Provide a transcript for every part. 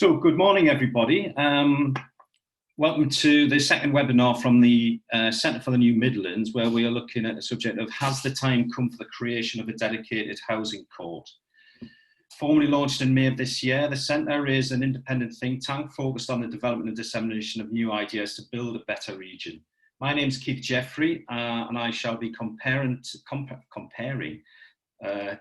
So good morning, everybody. Welcome to the second webinar from the Centre for the New Midlands, where we are looking at the subject of has the time come for the creation of a dedicated housing court? Formally launched in May of this year, the Centre is an independent think tank focused on the development and dissemination of new ideas to build a better region. My name is Keith Jeffrey, and I shall be comparing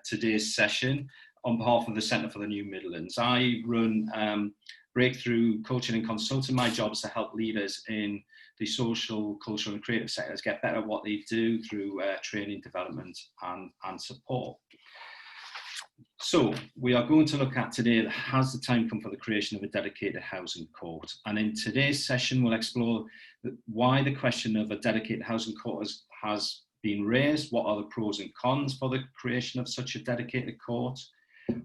today's session on behalf of the Centre for the New Midlands. I run Breakthrough Coaching and Consulting. My job is to help leaders in the social, cultural and creative sectors get better at what they do through training, development and support. So we are going to look at today, has the time come for the creation of a dedicated housing court? And in today's session, we'll explore why the question of a dedicated housing court has been raised, what are the pros and cons for the creation of such a dedicated court,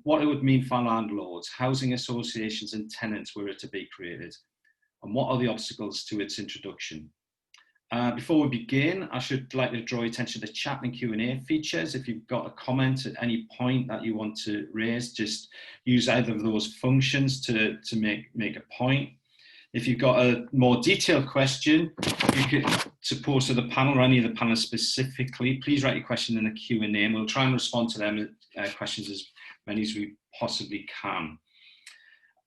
what it would mean for landlords, housing associations and tenants were it to be created, and what are the obstacles to its introduction. Before we begin, I should like to draw your attention to chat and Q&A features. If you've got a comment at any point that you want to raise, just use either of those functions to make a point. If you've got a more detailed question, you could post to the panel or any of the panelists specifically, please write your question in the Q&A and we'll try and respond to them questions as many as we possibly can.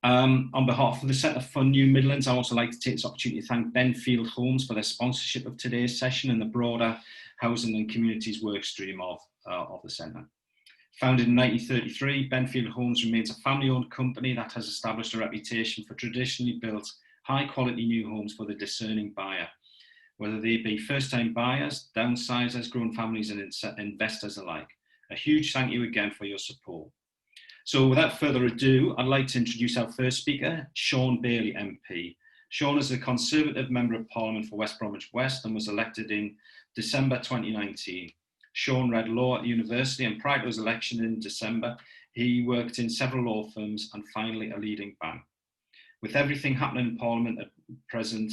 On behalf of the Centre for New Midlands, I also like to take this opportunity to thank Benfield Homes for their sponsorship of today's session and the broader housing and communities work stream of the Centre. Founded in 1933, Benfield Homes remains a family-owned company that has established a reputation for traditionally built high-quality new homes for the discerning buyer, whether they be first-time buyers, downsizers, growing families and investors alike. A huge thank you again for your support. So without further ado, I'd like to introduce our first speaker, Sean Bailey MP. Sean is a Conservative Member of Parliament for West Bromwich West and was elected in December 2019. Sean read law at university and prior to his election in December, he worked in several law firms and finally a leading bank. With everything happening in Parliament at present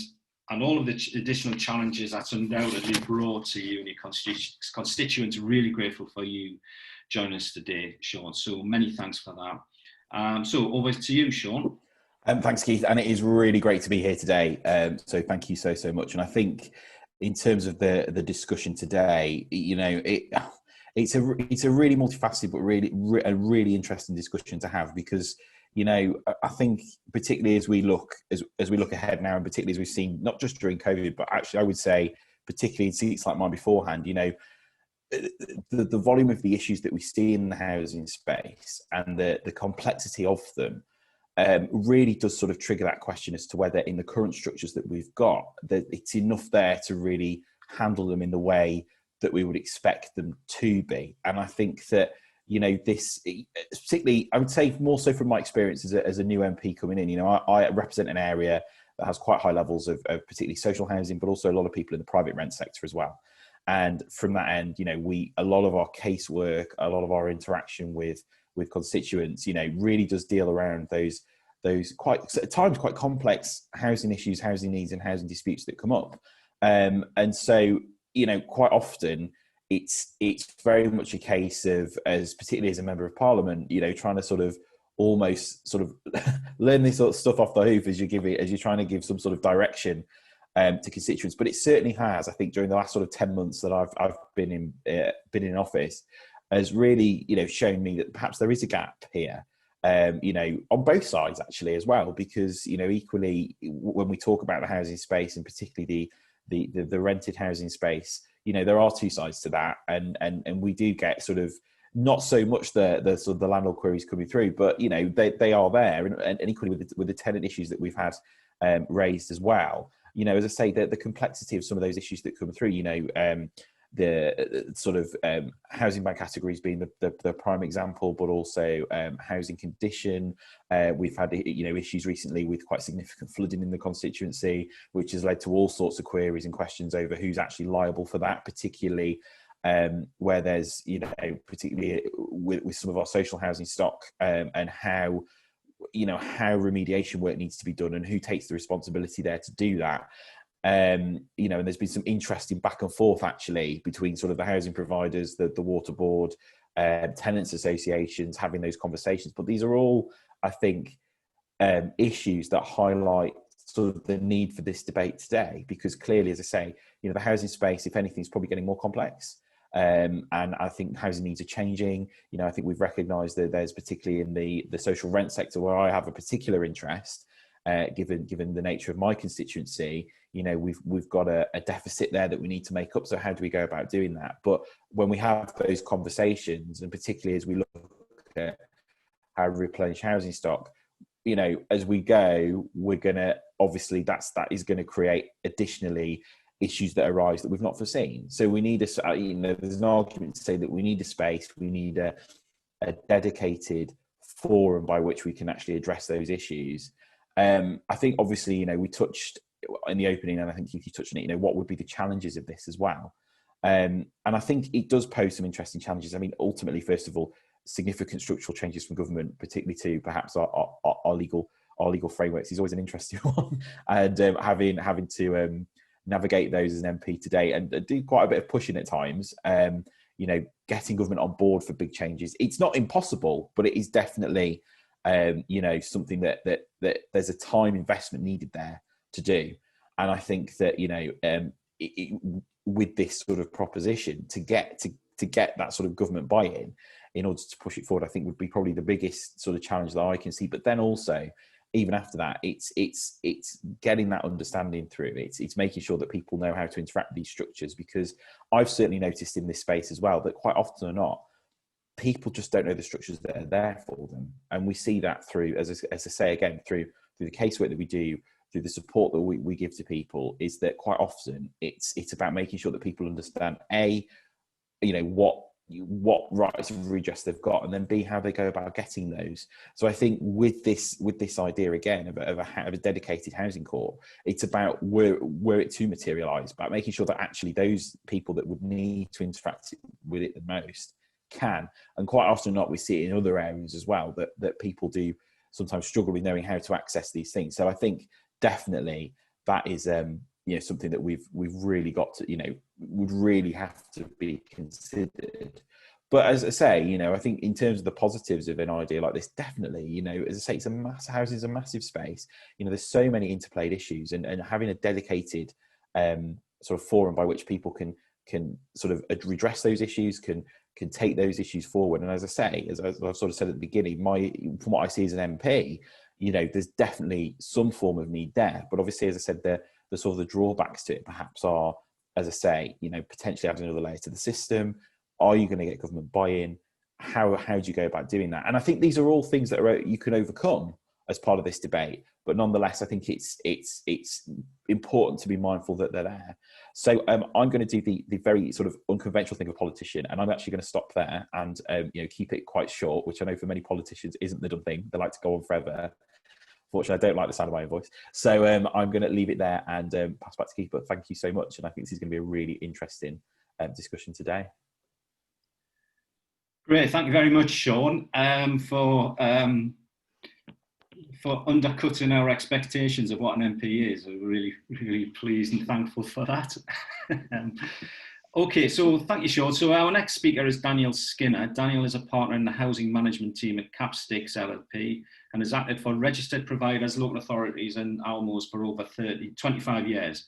and all of the additional challenges that's undoubtedly brought to you and your constituents, really grateful for you joining us today, Sean. So many thanks for that. So over to you, Sean. Thanks, Keith. And it is really great to be here today. So thank you so much. And I think in terms of the discussion today, you know, it's a really multifaceted but a really interesting discussion to have because, you know, I think particularly as we look ahead now, and particularly as we've seen not just during COVID, but actually I would say particularly in seats like mine beforehand, you know, the volume of the issues that we see in the housing space and the complexity of them really does sort of trigger that question as to whether in the current structures that we've got, that it's enough there to really handle them in the way that we would expect them to be. And I think that, you know, this particularly, I would say more so from my experience as a new MP coming in, you know, I represent an area that has quite high levels of particularly social housing, but also a lot of people in the private rent sector as well. And from that end, you know, a lot of our casework, a lot of our interaction with constituents, you know, really does deal around those quite at times quite complex housing issues, housing needs, and housing disputes that come up. And so, you know, quite often it's very much a case of, particularly as a member of Parliament, you know, trying to sort of almost sort of learn this sort of stuff off the hoof as you're trying to give some sort of direction to constituents. But it certainly has, I think, during the last sort of 10 months that I've been in office, has really, you know, shown me that perhaps there is a gap here, you know, on both sides actually as well, because, you know, equally when we talk about the housing space and particularly the rented housing space, you know, there are two sides to that, and we do get sort of not so much the sort of the landlord queries coming through, but, you know, they are there, and equally with the tenant issues that we've had raised as well. You know, as I say, the complexity of some of those issues that come through, you know, the sort of housing by categories being the prime example, but also housing condition. We've had, you know, issues recently with quite significant flooding in the constituency, which has led to all sorts of queries and questions over who's actually liable for that, particularly where there's, you know, particularly with some of our social housing stock, and how, you know, how remediation work needs to be done and who takes the responsibility there to do that. You know, and there's been some interesting back and forth actually between sort of the housing providers, the water board, tenants associations, having those conversations. But these are all, I think, issues that highlight sort of the need for this debate today, because clearly, as I say, you know, the housing space, if anything, is probably getting more complex. And I think housing needs are changing. You know, I think we've recognised that there's, particularly in the social rent sector, where I have a particular interest, given the nature of my constituency, you know, we've got a deficit there that we need to make up. So how do we go about doing that? But when we have those conversations, and particularly as we look at how to replenish housing stock, you know, as we go, we're going to, obviously that is going to create additionally issues that arise that we've not foreseen. So we need you know, there's an argument to say that we need a space, we need a dedicated forum by which we can actually address those issues. I think obviously, you know, we touched in the opening, and I think Keith, you touched on it, you know, what would be the challenges of this as well. And I think it does pose some interesting challenges. I mean, ultimately, first of all, significant structural changes from government, particularly to perhaps our legal frameworks, is always an interesting one. And having to navigate those as an MP today, and do quite a bit of pushing at times. You know, getting government on board for big changes. It's not impossible, but it is definitely you know, something that there's a time investment needed there to do. And I think that, you know, with this sort of proposition, to get that sort of government buy-in in order to push it forward, I think would be probably the biggest sort of challenge that I can see. But then also, even after that, it's getting that understanding through. It's making sure that people know how to interact with these structures, because I've certainly noticed in this space as well that quite often or not, people just don't know the structures that are there for them. And we see that through, as I say again, through the casework that we do, through the support that we give to people, is that quite often it's about making sure that people understand, A, you know, what rights of redress they've got, and then B, how they go about getting those. So I think with this idea again of a dedicated housing court, it's about were it to materialise, about making sure that actually those people that would need to interact with it the most can. And quite often not, we see it in other areas as well, that people do sometimes struggle with knowing how to access these things. So I think definitely that is you know, something that we've really got to, you know, would really have to be considered. But as I say, you know, I think in terms of the positives of an idea like this, definitely, you know, as I say, housing is a massive space. You know, there's so many interplayed issues, and having a dedicated sort of forum by which people can sort of redress those issues, can take those issues forward. And as I say, as I've sort of said at the beginning, from what I see as an MP, you know, there's definitely some form of need there. But obviously, as I said, the sort of the drawbacks to it perhaps are, as I say, you know, potentially adding another layer to the system. Are you going to get government buy-in? How do you go about doing that? And I think these are all things that you can overcome as part of this debate. But nonetheless, I think it's important to be mindful that they're there. So I'm going to do the very sort of unconventional thing of a politician, and I'm actually going to stop there and you know, keep it quite short, which I know for many politicians isn't the done thing. They like to go on forever. Fortunately, I don't like the sound of my own voice. So I'm going to leave it there and pass back to Keith. But thank you so much, and I think this is going to be a really interesting discussion today. Great, thank you very much, Sean, for undercutting our expectations of what an MP is. We're really, really pleased and thankful for that. Okay, so thank you, Sean. So our next speaker is Daniel Skinner. Daniel is a partner in the housing management team at Capsticks LLP and has acted for registered providers, local authorities and Almos for over 25 years.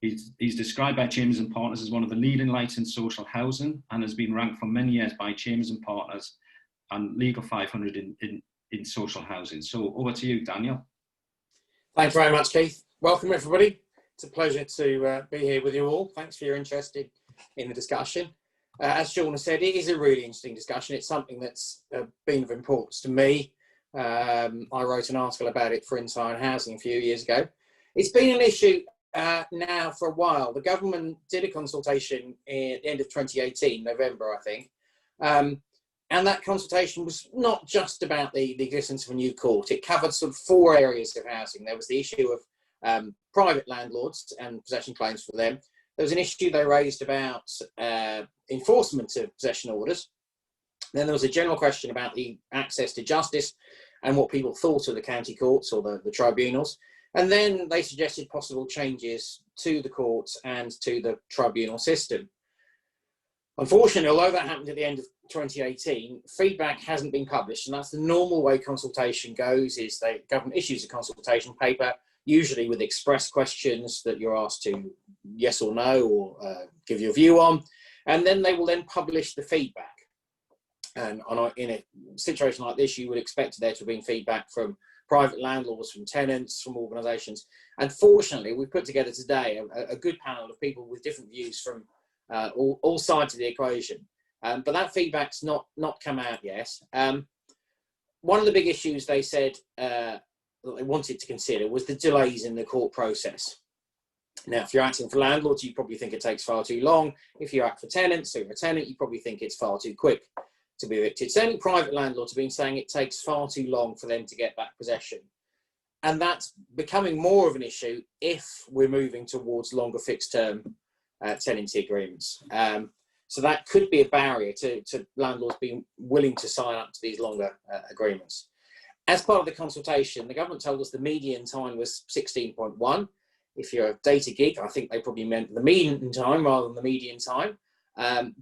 He's described by Chambers and Partners as one of the leading lights in social housing and has been ranked for many years by Chambers and Partners and Legal 500 in social housing. So over to you, Daniel. Thanks very much, Keith. Welcome, everybody. It's a pleasure to be here with you all. Thanks for your interest in the discussion. As Sean has said, it is a really interesting discussion. It's something that's been of importance to me. I wrote an article about it for Inside Housing a few years ago. It's been an issue now for a while. The government did a consultation at the end of 2018, November, I think. And that consultation was not just about the existence of a new court. It covered sort of 4 areas of housing. There was the issue of private landlords and possession claims for them. There was an issue they raised about enforcement of possession orders. Then there was a general question about the access to justice and what people thought of the county courts or the tribunals. And then they suggested possible changes to the courts and to the tribunal system. Unfortunately, although that happened at the end of 2018, feedback hasn't been published, and that's the normal way consultation goes. Is the government issues a consultation paper, usually with express questions that you're asked to yes or no, or give your view on, and then they will then publish the feedback. And in a situation like this, you would expect there to have been feedback from private landlords, from tenants, from organisations. And fortunately, we've put together today a good panel of people with different views from all sides of the equation. But that feedback's not come out yet. One of the big issues they said that they wanted to consider was the delays in the court process. Now, if you're acting for landlords, you probably think it takes far too long. If you act for tenants, so you're a tenant, you probably think it's far too quick to be evicted. Certainly private landlords have been saying it takes far too long for them to get back possession. And that's becoming more of an issue if we're moving towards longer fixed term tenancy agreements. So that could be a barrier to landlords being willing to sign up to these longer agreements. As part of the consultation, the government told us the median time was 16.1. If you're a data geek, I think they probably meant the median time rather than the median time.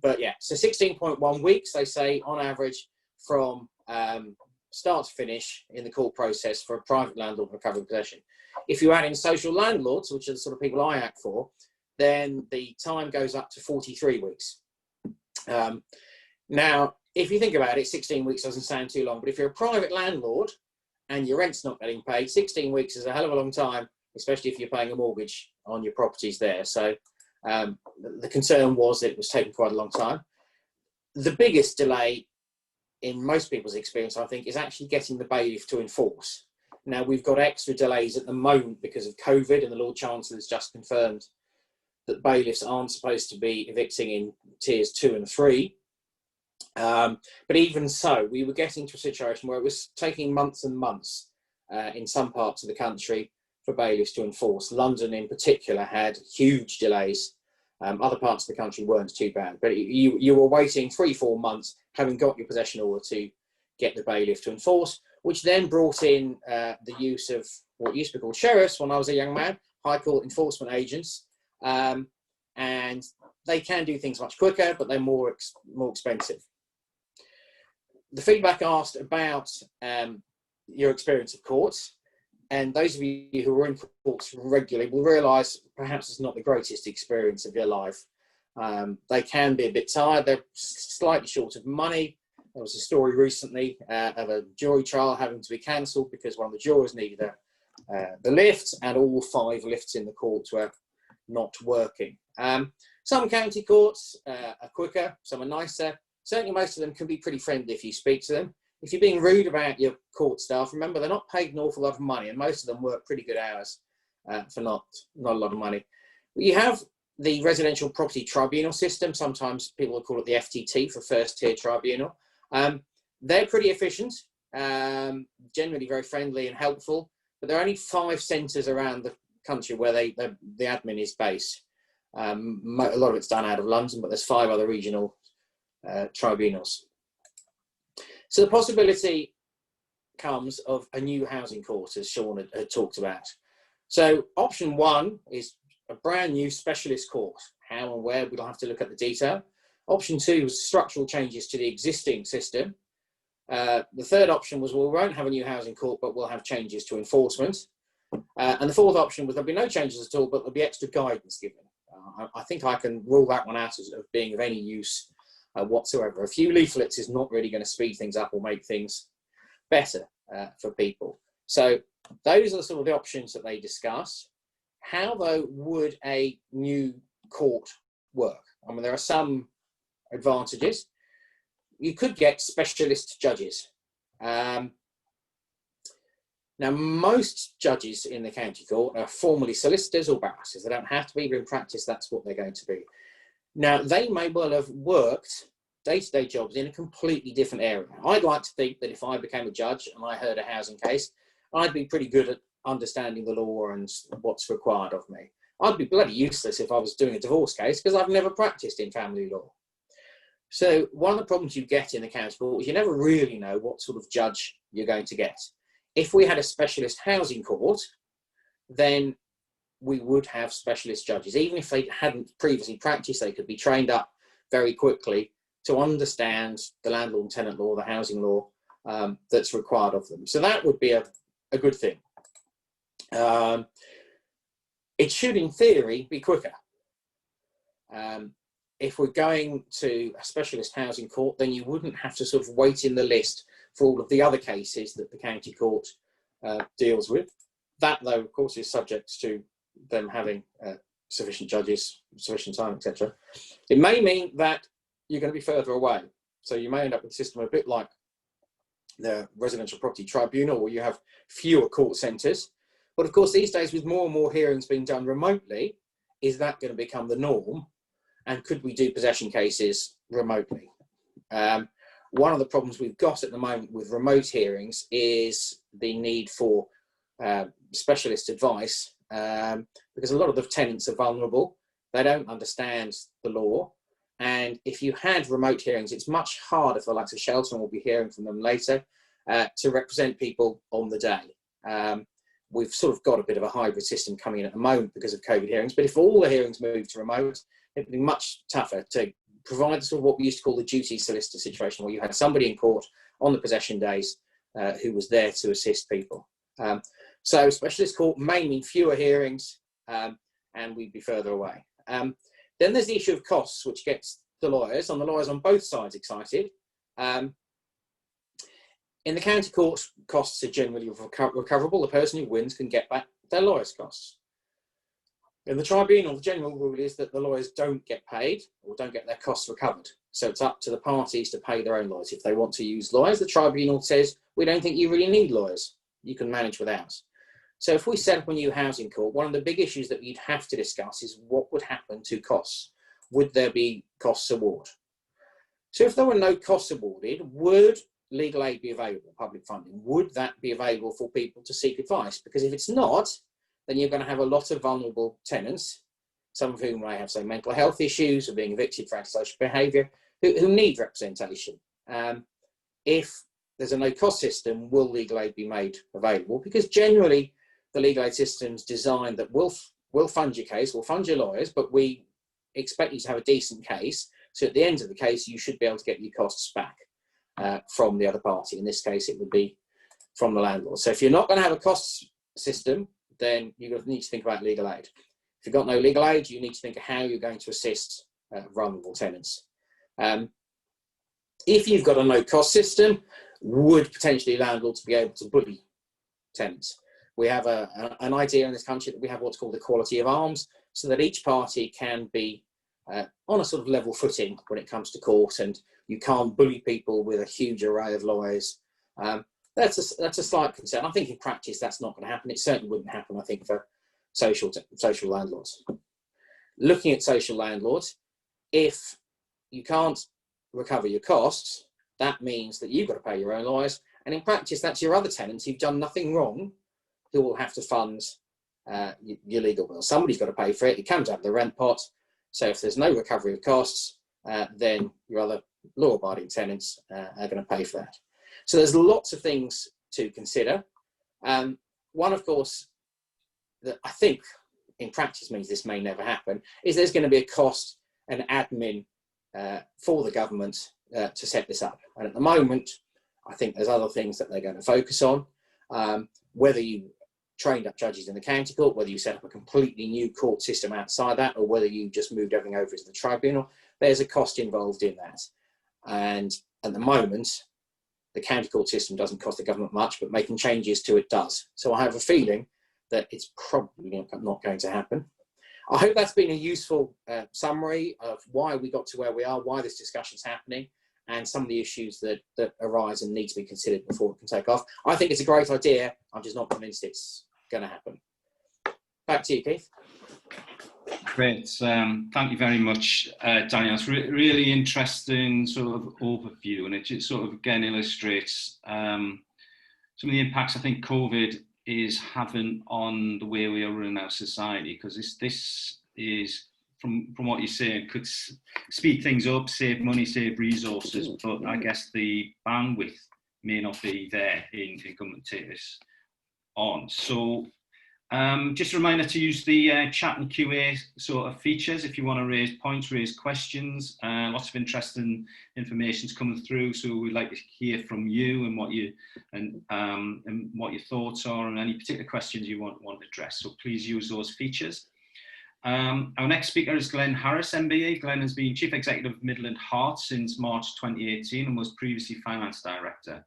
But yeah, so 16.1 weeks, they say, on average, from start to finish in the court process for a private landlord recovering possession. If you add in social landlords, which are the sort of people I act for, then the time goes up to 43 weeks. Now, if you think about it, 16 weeks doesn't sound too long, but if you're a private landlord and your rent's not getting paid, 16 weeks is a hell of a long time, especially if you're paying a mortgage on your properties there. So the concern was that it was taking quite a long time. The biggest delay in most people's experience, I think, is actually getting the bailiff to enforce. Now, we've got extra delays at the moment because of COVID, and the Lord Chancellor has just confirmed that bailiffs aren't supposed to be evicting in tiers 2 and 3. But even so, we were getting to a situation where it was taking months and months in some parts of the country for bailiffs to enforce. London in particular had huge delays. Other parts of the country weren't too bad, but you were waiting 3-4 months, having got your possession order, to get the bailiff to enforce, which then brought in the use of what used to be called sheriffs when I was a young man, High Court enforcement agents, and they can do things much quicker, but they're more expensive. The feedback asked about your experience of courts, and those of you who are in courts regularly will realise perhaps it's not the greatest experience of your life. They can be a bit tired, they're slightly short of money. There was a story recently of a jury trial having to be cancelled because one of the jurors needed the lift, and all 5 lifts in the court were not working. Some county courts are quicker, some are nicer. Certainly most of them can be pretty friendly if you speak to them. If you're being rude about your court staff, remember they're not paid an awful lot of money, and most of them work pretty good hours for not a lot of money. You have the residential property tribunal system. Sometimes people will call it the FTT, for first tier tribunal. They're pretty efficient, generally very friendly and helpful, but there are only 5 centres around the country where the admin is based. A lot of it's done out of London, but there's 5 other regional tribunals. So the possibility comes of a new housing court, as Sean had talked about. So option 1 is a brand new specialist court. How and where, we'll have to look at the detail. Option 2 was structural changes to the existing system. The third option was, well, we won't have a new housing court, but we'll have changes to enforcement. And the fourth option was there'll be no changes at all, but there'll be extra guidance given. I think I can rule that one out as of being of any use whatsoever. A few leaflets is not really going to speed things up or make things better for people. So those are sort of the options that they discuss. How, though, would a new court work? I mean, there are some advantages. You could get specialist judges. Now, most judges in the county court are formally solicitors or barristers. They don't have to be, but in practice, that's what they're going to be. Now, they may well have worked day-to-day jobs in a completely different area. I'd like to think that if I became a judge and I heard a housing case, I'd be pretty good at understanding the law and what's required of me. I'd be bloody useless if I was doing a divorce case because I've never practiced in family law. So one of the problems you get in the county court is you never really know what sort of judge you're going to get. If we had a specialist housing court, then we would have specialist judges. Even if they hadn't previously practiced, they could be trained up very quickly to understand the landlord and tenant law, the housing law that's required of them. So that would be a good thing. It should, in theory, be quicker. If we're going to a specialist housing court, then you wouldn't have to sort of wait in the list for all of the other cases that the county court deals with. That, though, of course, is subject to them having sufficient judges, sufficient time, etc. It may mean that you're going to be further away. So you may end up with a system a bit like the Residential Property Tribunal, where you have fewer court centres. But of course, these days, with more and more hearings being done remotely, is that going to become the norm? And could we do possession cases remotely? One of the problems we've got at the moment with remote hearings is the need for specialist advice, because a lot of the tenants are vulnerable. They don't understand the law. And if you had remote hearings, it's much harder for the likes of Shelton, we'll be hearing from them later, to represent people on the day. We've sort of got a bit of a hybrid system coming in at the moment because of COVID hearings, but if all the hearings move to remote, it would be much tougher to provide sort of what we used to call the duty solicitor situation, where you had somebody in court on the possession days who was there to assist people. So specialist court may mean fewer hearings, and we'd be further away. Then there's the issue of costs, which gets the lawyers on both sides excited. In the county courts, costs are generally recoverable. The person who wins can get back their lawyers' costs. In the tribunal, the general rule is that the lawyers don't get paid or don't get their costs recovered. So it's up to the parties to pay their own lawyers. If they want to use lawyers, the tribunal says, we don't think you really need lawyers. You can manage without. So if we set up a new housing court, one of the big issues that we'd have to discuss is what would happen to costs. Would there be costs award? So if there were no costs awarded, would legal aid be available, public funding? Would that be available for people to seek advice? Because if it's not, then you're going to have a lot of vulnerable tenants, some of whom may have, say, mental health issues or being evicted for antisocial behaviour, who need representation. If there's a no-cost system, will legal aid be made available? Because generally, the legal aid system's designed that we'll fund your case, we'll fund your lawyers, but we expect you to have a decent case. So at the end of the case, you should be able to get your costs back from the other party. In this case, it would be from the landlord. So if you're not going to have a costs system, then you need to think about legal aid. If you've got no legal aid, you need to think of how you're going to assist vulnerable tenants. If you've got a no-cost system, would potentially landlords be able to bully tenants? We have an idea in this country that we have what's called equality of arms, so that each party can be on a sort of level footing when it comes to court, and you can't bully people with a huge array of lawyers. That's a slight concern. I think in practice that's not going to happen. It certainly wouldn't happen, I think, for social landlords. Looking at social landlords, if you can't recover your costs, that means that you've got to pay your own lawyers. And in practice, that's your other tenants who've done nothing wrong who will have to fund your legal bills. Somebody's got to pay for it. It comes out of the rent pot. So if there's no recovery of costs, then your other law-abiding tenants are going to pay for that. So there's lots of things to consider. One, of course, that I think in practice means this may never happen, is there's going to be a cost and admin for the government to set this up. And at the moment, I think there's other things that they're going to focus on. Whether you trained up judges in the county court, whether you set up a completely new court system outside that, or whether you just moved everything over to the tribunal, there's a cost involved in that. And at the moment, the county court system doesn't cost the government much, but making changes to it does. So I have a feeling that it's probably not going to happen. I hope that's been a useful summary of why we got to where we are, why this discussion's happening, and some of the issues that arise and need to be considered before it can take off. I think it's a great idea. I'm just not convinced it's going to happen. Back to you, Keith. Great. Thank you very much, Daniel. It's really interesting sort of overview, and it just sort of again illustrates some of the impacts I think COVID is having on the way we are running our society, because this is, from what you're saying, could speed things up, save money, save resources, but I guess the bandwidth may not be there in government to take this on. So Just a reminder to use the chat and QA sort of features if you want to raise points, raise questions. Lots of interesting information's coming through, so we'd like to hear from you and what your thoughts are and any particular questions you want addressed. So please use those features. Our next speaker is Glenn Harris, MBE. Glenn has been Chief Executive of Midland Heart since March 2018 and was previously Finance Director.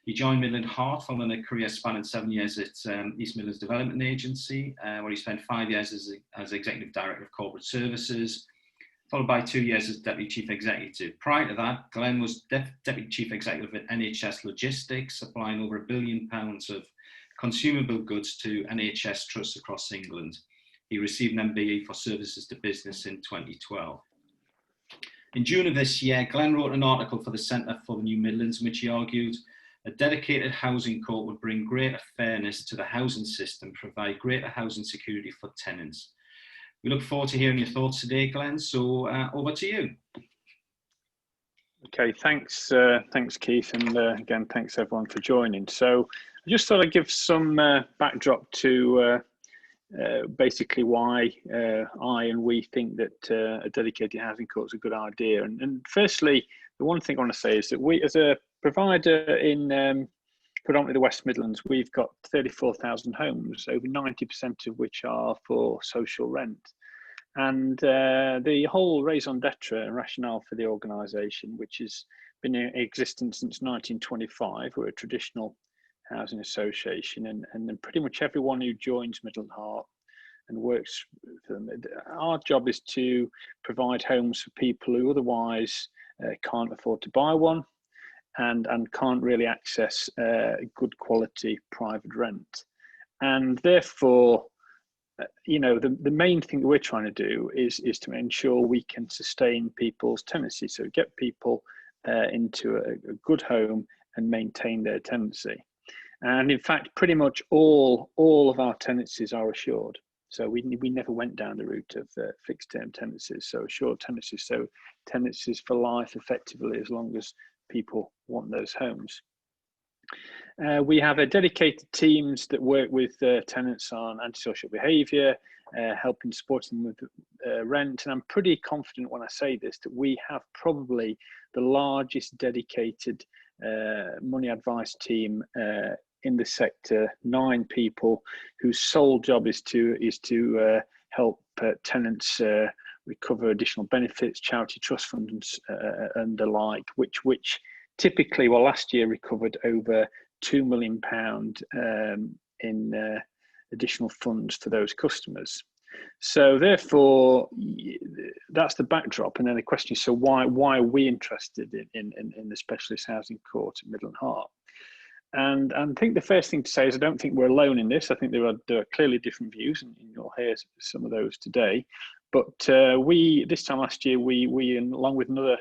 He joined Midland Heart following a career spanning 7 years at East Midlands Development Agency, where he spent 5 years as Executive Director of Corporate Services, followed by 2 years as Deputy Chief Executive. Prior to that, Glenn was Deputy Chief Executive at NHS Logistics, supplying over £1 billion of consumable goods to NHS trusts across England. He received an MBE for Services to Business in 2012. In June of this year, Glenn wrote an article for the Centre for the New Midlands in which he argued a dedicated housing court would bring greater fairness to the housing system, provide greater housing security for tenants. We look forward to hearing your thoughts today, Glenn, so over to you. Okay, thanks Keith, and again, thanks everyone for joining. So I just thought I'd give some backdrop to basically why I and we think that a dedicated housing court is a good idea. And firstly, the one thing I want to say is that we, as a provider in predominantly the West Midlands, we've got 34,000 homes, over 90% of which are for social rent. And the whole raison d'etre and rationale for the organisation, which has been in existence since 1925, we're a traditional housing association, and then pretty much everyone who joins Midland Heart and works for them, our job is to provide homes for people who otherwise can't afford to buy one and can't really access good quality private rent. And therefore, the main thing that we're trying to do is to ensure we can sustain people's tenancy, so get people into a good home and maintain their tenancy. And in fact, pretty much all of our tenancies are assured. So we never went down the route of fixed term tenancies, so assured tenancies, so tenancies for life effectively, as long as people want those homes. We have a dedicated teams that work with tenants on antisocial behaviour, helping supporting them with rent. And I'm pretty confident when I say this that we have probably the largest dedicated money advice team in the sector, 9 people whose sole job is to help tenants recover additional benefits, charity trust funds and the like, which typically, well, last year recovered over £2 million in additional funds for those customers. So therefore, that's the backdrop. And then the question is, so why are we interested in the specialist housing court at Midland Heart? And I think the first thing to say is I don't think we're alone in this. I think there are clearly different views, and you'll hear some of those today. But this time last year, we along with another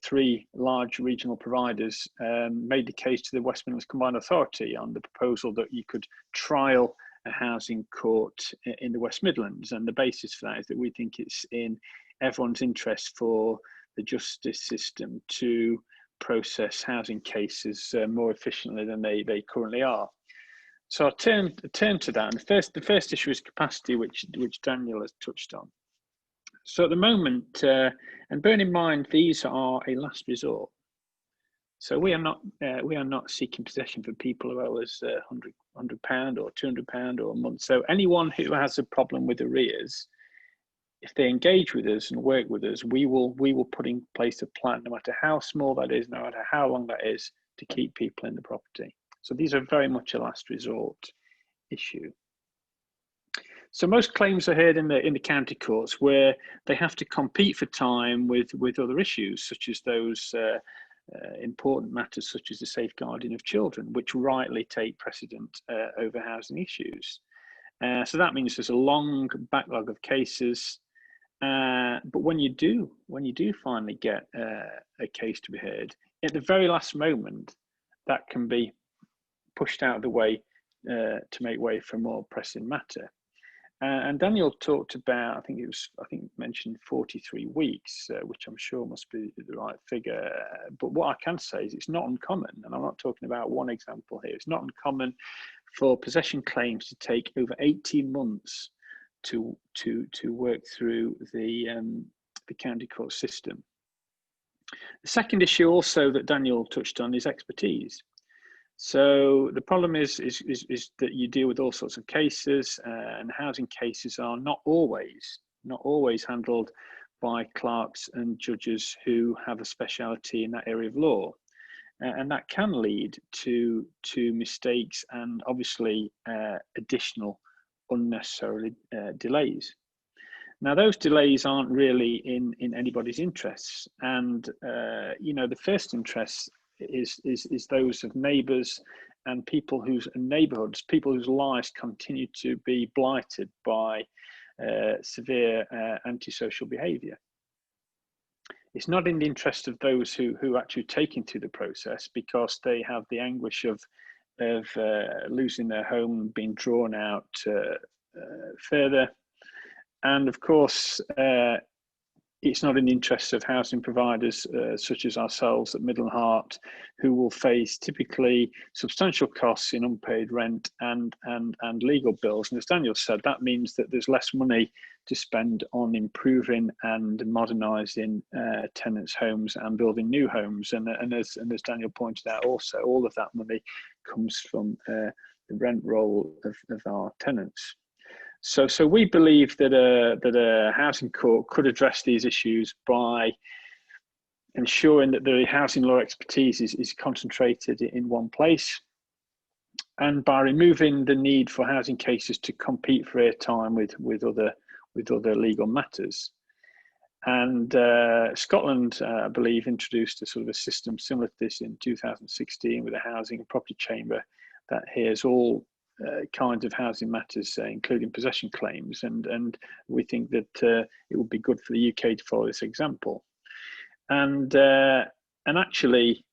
3 large regional providers, made the case to the West Midlands Combined Authority on the proposal that you could trial a housing court in the West Midlands. And the basis for that is that we think it's in everyone's interest for the justice system to process housing cases more efficiently than they currently are. So I'll turn to that. And the first issue is capacity, which Daniel has touched on. So at the moment, and bearing in mind, these are a last resort. So we are not seeking possession for people who owe us £100 or £200 or a month. So anyone who has a problem with arrears, if they engage with us and work with us, we will put in place a plan, no matter how small that is, no matter how long that is, to keep people in the property. So these are very much a last resort issue. So most claims are heard in the county courts, where they have to compete for time with other issues, such as those important matters such as the safeguarding of children, which rightly take precedent over housing issues. So that means there's a long backlog of cases. But when you do finally get a case to be heard, at the very last moment, that can be pushed out of the way to make way for a more pressing matter. And Daniel talked about, I think mentioned 43 weeks, which I'm sure must be the right figure. But what I can say is it's not uncommon, and I'm not talking about one example here. It's not uncommon for possession claims to take over 18 months to work through the county court system. The second issue also that Daniel touched on is expertise. So the problem is that you deal with all sorts of cases, and housing cases are not always handled by clerks and judges who have a speciality in that area of law, and that can lead to mistakes and obviously additional unnecessary delays. Now, those delays aren't really in anybody's interests, and the first interest is those of neighbours and people whose neighbourhoods, people whose lives continue to be blighted by severe antisocial behaviour. It's not in the interest of those who actually take into the process, because they have the anguish of losing their home, being drawn out further, and of course it's not in the interest of housing providers such as ourselves at Middle and Hart, who will face typically substantial costs in unpaid rent and legal bills. And as Daniel said, that means that there's less money to spend on improving and modernising tenants' homes and building new homes. And as Daniel pointed out, also all of that money comes from the rent roll of our tenants. So we believe that a housing court could address these issues by ensuring that the housing law expertise is concentrated in one place, and by removing the need for housing cases to compete for airtime with other legal matters. And Scotland, I believe, introduced a sort of a system similar to this in 2016 with a housing and property chamber that hears all kinds of housing matters, including possession claims, and we think that it would be good for the UK to follow this example. And actually,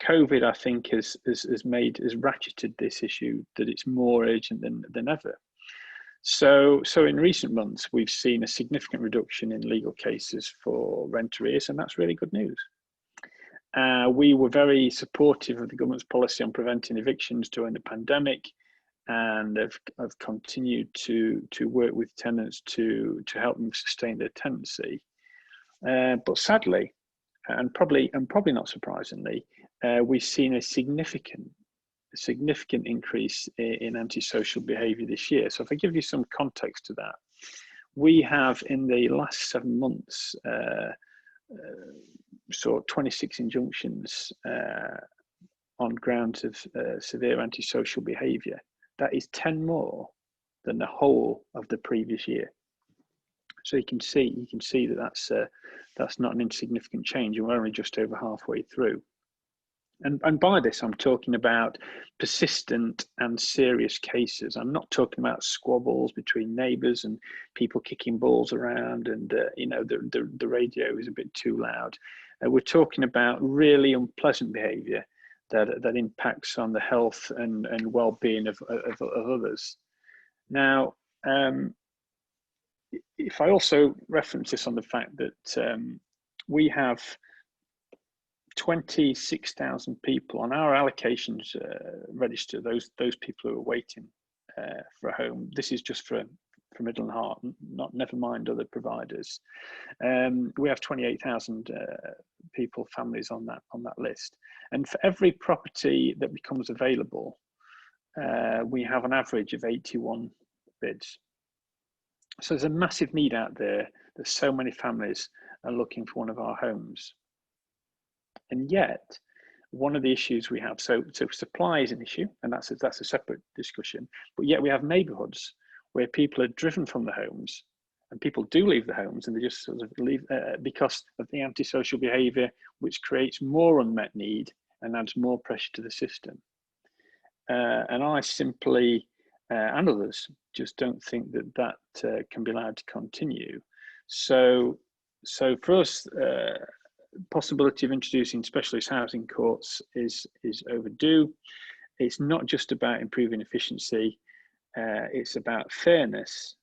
COVID, I think, has ratcheted this issue, that it's more urgent than ever. So in recent months, we've seen a significant reduction in legal cases for rent arrears, and that's really good news. We were very supportive of the government's policy on preventing evictions during the pandemic, and have continued to work with tenants to help them sustain their tenancy. But sadly, and probably not surprisingly, we've seen a significant increase in antisocial behaviour this year. So if I give you some context to that, we have in the last 7 months saw 26 injunctions on grounds of severe antisocial behaviour. That is 10 more than the whole of the previous year. So you can see that that's not an insignificant change, and we're only just over halfway through. And by this, I'm talking about persistent and serious cases. I'm not talking about squabbles between neighbours and people kicking balls around, and the radio is a bit too loud. We're talking about really unpleasant behaviour that impacts on the health and well-being of others. Now, if I also reference this on the fact that we have 26,000 people on our allocations register, those people who are waiting for a home. This is just for Middle and Hart, never mind other providers. We have 28,000 people, families on that list, and for every property that becomes available, we have an average of 81 bids. So there's a massive need out there that so many families are looking for one of our homes. And yet, one of the issues we have, so supply is an issue, and that's a separate discussion, but yet we have neighbourhoods where people are driven from the homes, and people do leave the homes, and they just sort of leave because of the antisocial behaviour, which creates more unmet need and adds more pressure to the system. And I simply, and others, just don't think that can be allowed to continue. So for us, possibility of introducing specialist housing courts is overdue. It's not just about improving efficiency. It's about fairness,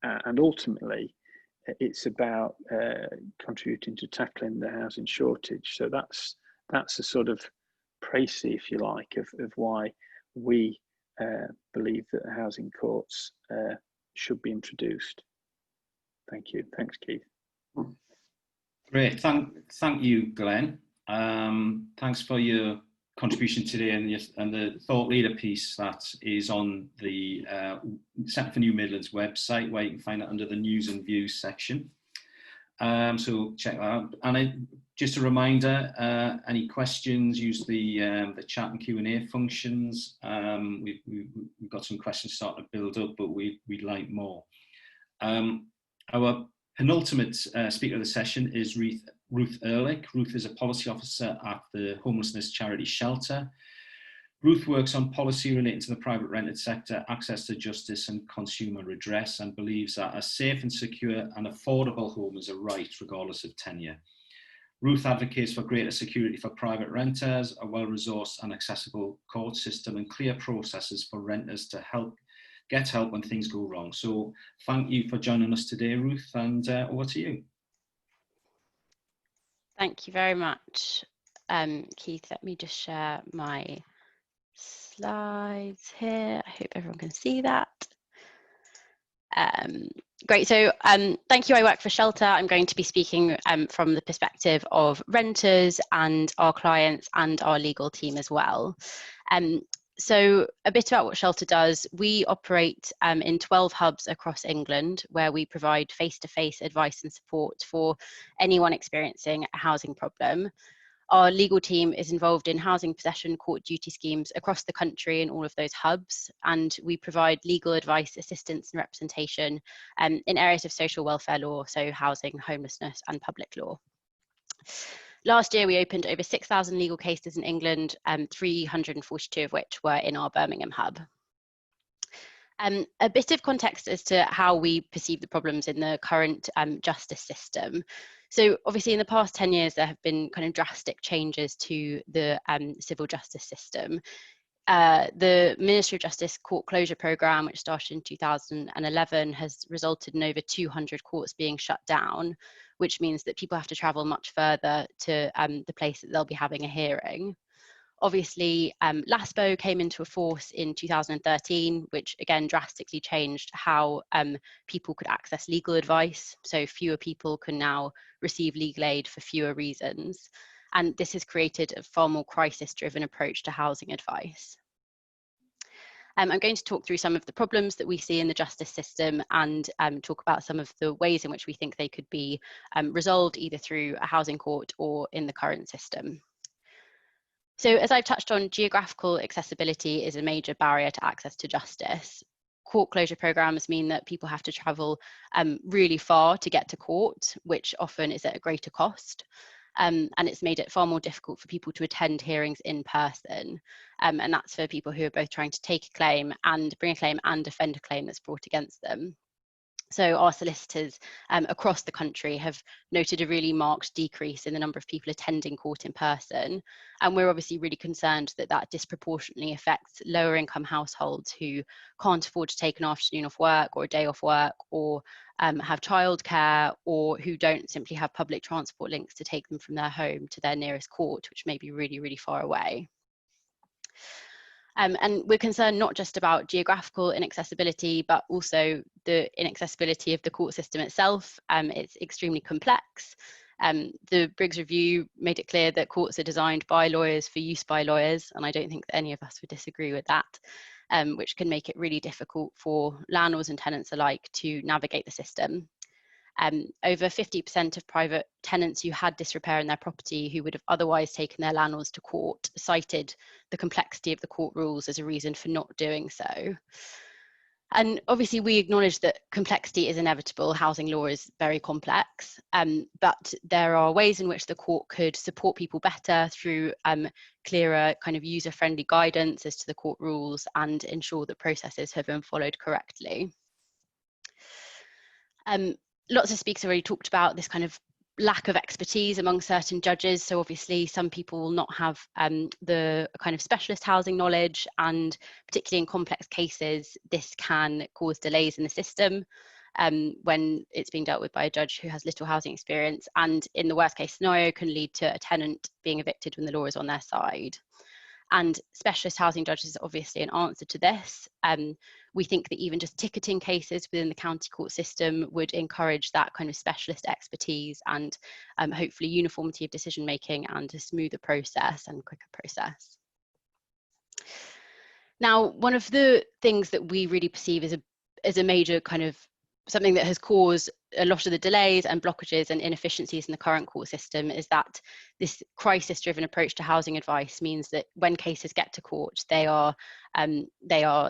and ultimately it's about contributing to tackling the housing shortage. So that's a sort of précis, if you like, of why we believe that housing courts should be introduced. Thank you. Thanks, Keith. Great. Thank you, Glenn. Thanks for your contribution today and the thought leader piece that is on the Centre for New Midlands website, where you can find it under the news and views section. So check that out. And just a reminder, any questions, use the chat and Q&A functions. We've got some questions starting to build up, but we'd like more. Our penultimate speaker of the session is Ruth Ehrlich. Ruth is a policy officer at the homelessness charity Shelter. Ruth works on policy relating to the private rented sector, access to justice and consumer redress, and believes that a safe and secure and affordable home is a right regardless of tenure. Ruth advocates for greater security for private renters, a well-resourced and accessible court system, and clear processes for renters to get help when things go wrong. So thank you for joining us today, Ruth, and over to you. Thank you very much, Keith. Let me just share my slides here. I hope everyone can see that. Great, so thank you. I work for Shelter. I'm going to be speaking from the perspective of renters and our clients and our legal team as well. So a bit about what Shelter does. We operate in 12 hubs across England, where we provide face-to-face advice and support for anyone experiencing a housing problem. Our legal team is involved in housing possession court duty schemes across the country in all of those hubs, and we provide legal advice, assistance and representation in areas of social welfare law, so housing, homelessness and public law. Last year, we opened over 6,000 legal cases in England, 342 of which were in our Birmingham hub. A bit of context as to how we perceive the problems in the current justice system. So obviously in the past 10 years, there have been kind of drastic changes to the civil justice system. The Ministry of Justice court closure programme, which started in 2011, has resulted in over 200 courts being shut down, which means that people have to travel much further to the place that they'll be having a hearing. Obviously, LASPO came into force in 2013, which again drastically changed how people could access legal advice. So fewer people can now receive legal aid for fewer reasons. And this has created a far more crisis-driven approach to housing advice. I'm going to talk through some of the problems that we see in the justice system and talk about some of the ways in which we think they could be resolved either through a housing court or in the current system. So as I've touched on, geographical accessibility is a major barrier to access to justice. Court closure programs mean that people have to travel really far to get to court, which often is at a greater cost. And it's made it far more difficult for people to attend hearings in person. And that's for people who are both trying to take a claim and bring a claim and defend a claim that's brought against them. So our solicitors across the country have noted a really marked decrease in the number of people attending court in person. And we're obviously really concerned that that disproportionately affects lower income households who can't afford to take an afternoon off work or a day off work, or have childcare, or who don't simply have public transport links to take them from their home to their nearest court, which may be really, really far away. And we're concerned not just about geographical inaccessibility, but also the inaccessibility of the court system itself. It's extremely complex. The Briggs Review made it clear that courts are designed by lawyers for use by lawyers, and I don't think that any of us would disagree with that, which can make it really difficult for landlords and tenants alike to navigate the system. Over 50% of private tenants who had disrepair in their property who would have otherwise taken their landlords to court cited the complexity of the court rules as a reason for not doing so. And obviously we acknowledge that complexity is inevitable. Housing law is very complex, but there are ways in which the court could support people better through clearer kind of user-friendly guidance as to the court rules and ensure that processes have been followed correctly. Lots of speakers already talked about this kind of lack of expertise among certain judges. So obviously some people will not have the kind of specialist housing knowledge, and particularly in complex cases, this can cause delays in the system when it's being dealt with by a judge who has little housing experience, and in the worst case scenario can lead to a tenant being evicted when the law is on their side. And specialist housing judges is obviously an answer to this. We think that even just ticketing cases within the county court system would encourage that kind of specialist expertise and hopefully uniformity of decision making and a smoother process and quicker process. Now, one of the things that we really perceive as a major kind of something that has caused a lot of the delays and blockages and inefficiencies in the current court system is that this crisis-driven approach to housing advice means that when cases get to court, they are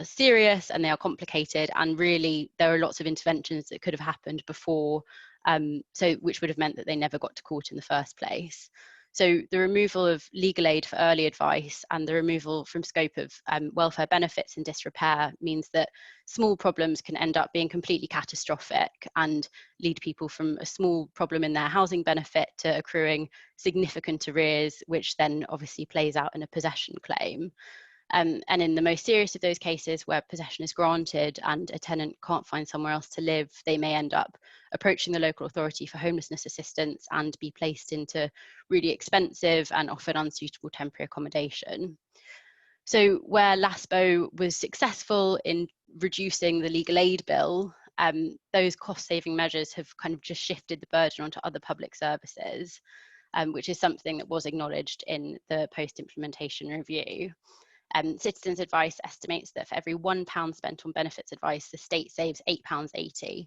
serious and they are complicated, and really there are lots of interventions that could have happened before, which would have meant that they never got to court in the first place. So the removal of legal aid for early advice and the removal from scope of welfare benefits and disrepair means that small problems can end up being completely catastrophic and lead people from a small problem in their housing benefit to accruing significant arrears, which then obviously plays out in a possession claim. And in the most serious of those cases where possession is granted and a tenant can't find somewhere else to live, they may end up approaching the local authority for homelessness assistance and be placed into really expensive and often unsuitable temporary accommodation. So where LASPO was successful in reducing the legal aid bill, those cost-saving measures have kind of just shifted the burden onto other public services, which is something that was acknowledged in the post-implementation review. Citizens Advice estimates that for every £1 spent on benefits advice, the state saves £8.80,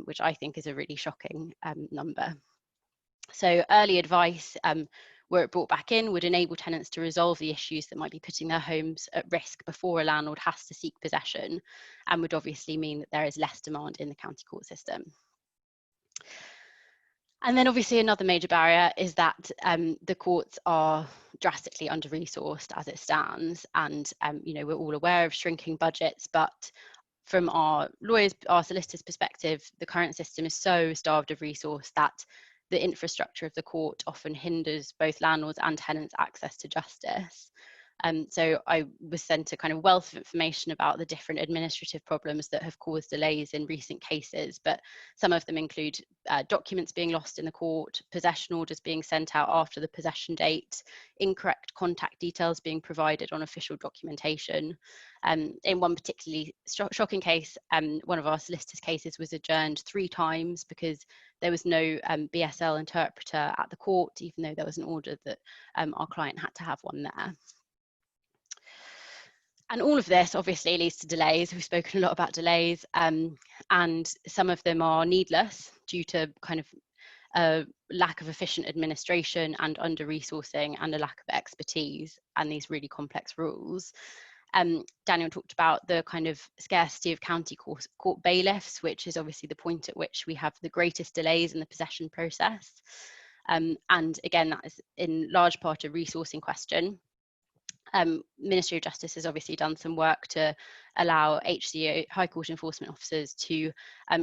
which I think is a really shocking number. So early advice, were it brought back in, would enable tenants to resolve the issues that might be putting their homes at risk before a landlord has to seek possession, and would obviously mean that there is less demand in the county court system. And then obviously another major barrier is that the courts are drastically under-resourced as it stands. And we're all aware of shrinking budgets, but from our lawyers, our solicitors' perspective, the current system is so starved of resource that the infrastructure of the court often hinders both landlords and tenants' access to justice. So I was sent a kind of wealth of information about the different administrative problems that have caused delays in recent cases, but some of them include documents being lost in the court, possession orders being sent out after the possession date, incorrect contact details being provided on official documentation. In one particularly shocking case, one of our solicitors' cases was adjourned 3 times because there was no BSL interpreter at the court, even though there was an order that our client had to have one there. And all of this obviously leads to delays. We've spoken a lot about delays, and some of them are needless due to kind of a lack of efficient administration and under-resourcing and a lack of expertise and these really complex rules. Daniel talked about the kind of scarcity of county court bailiffs, which is obviously the point at which we have the greatest delays in the possession process. And again, that is in large part a resourcing question. Ministry of Justice has obviously done some work to allow HCO, High Court enforcement officers, to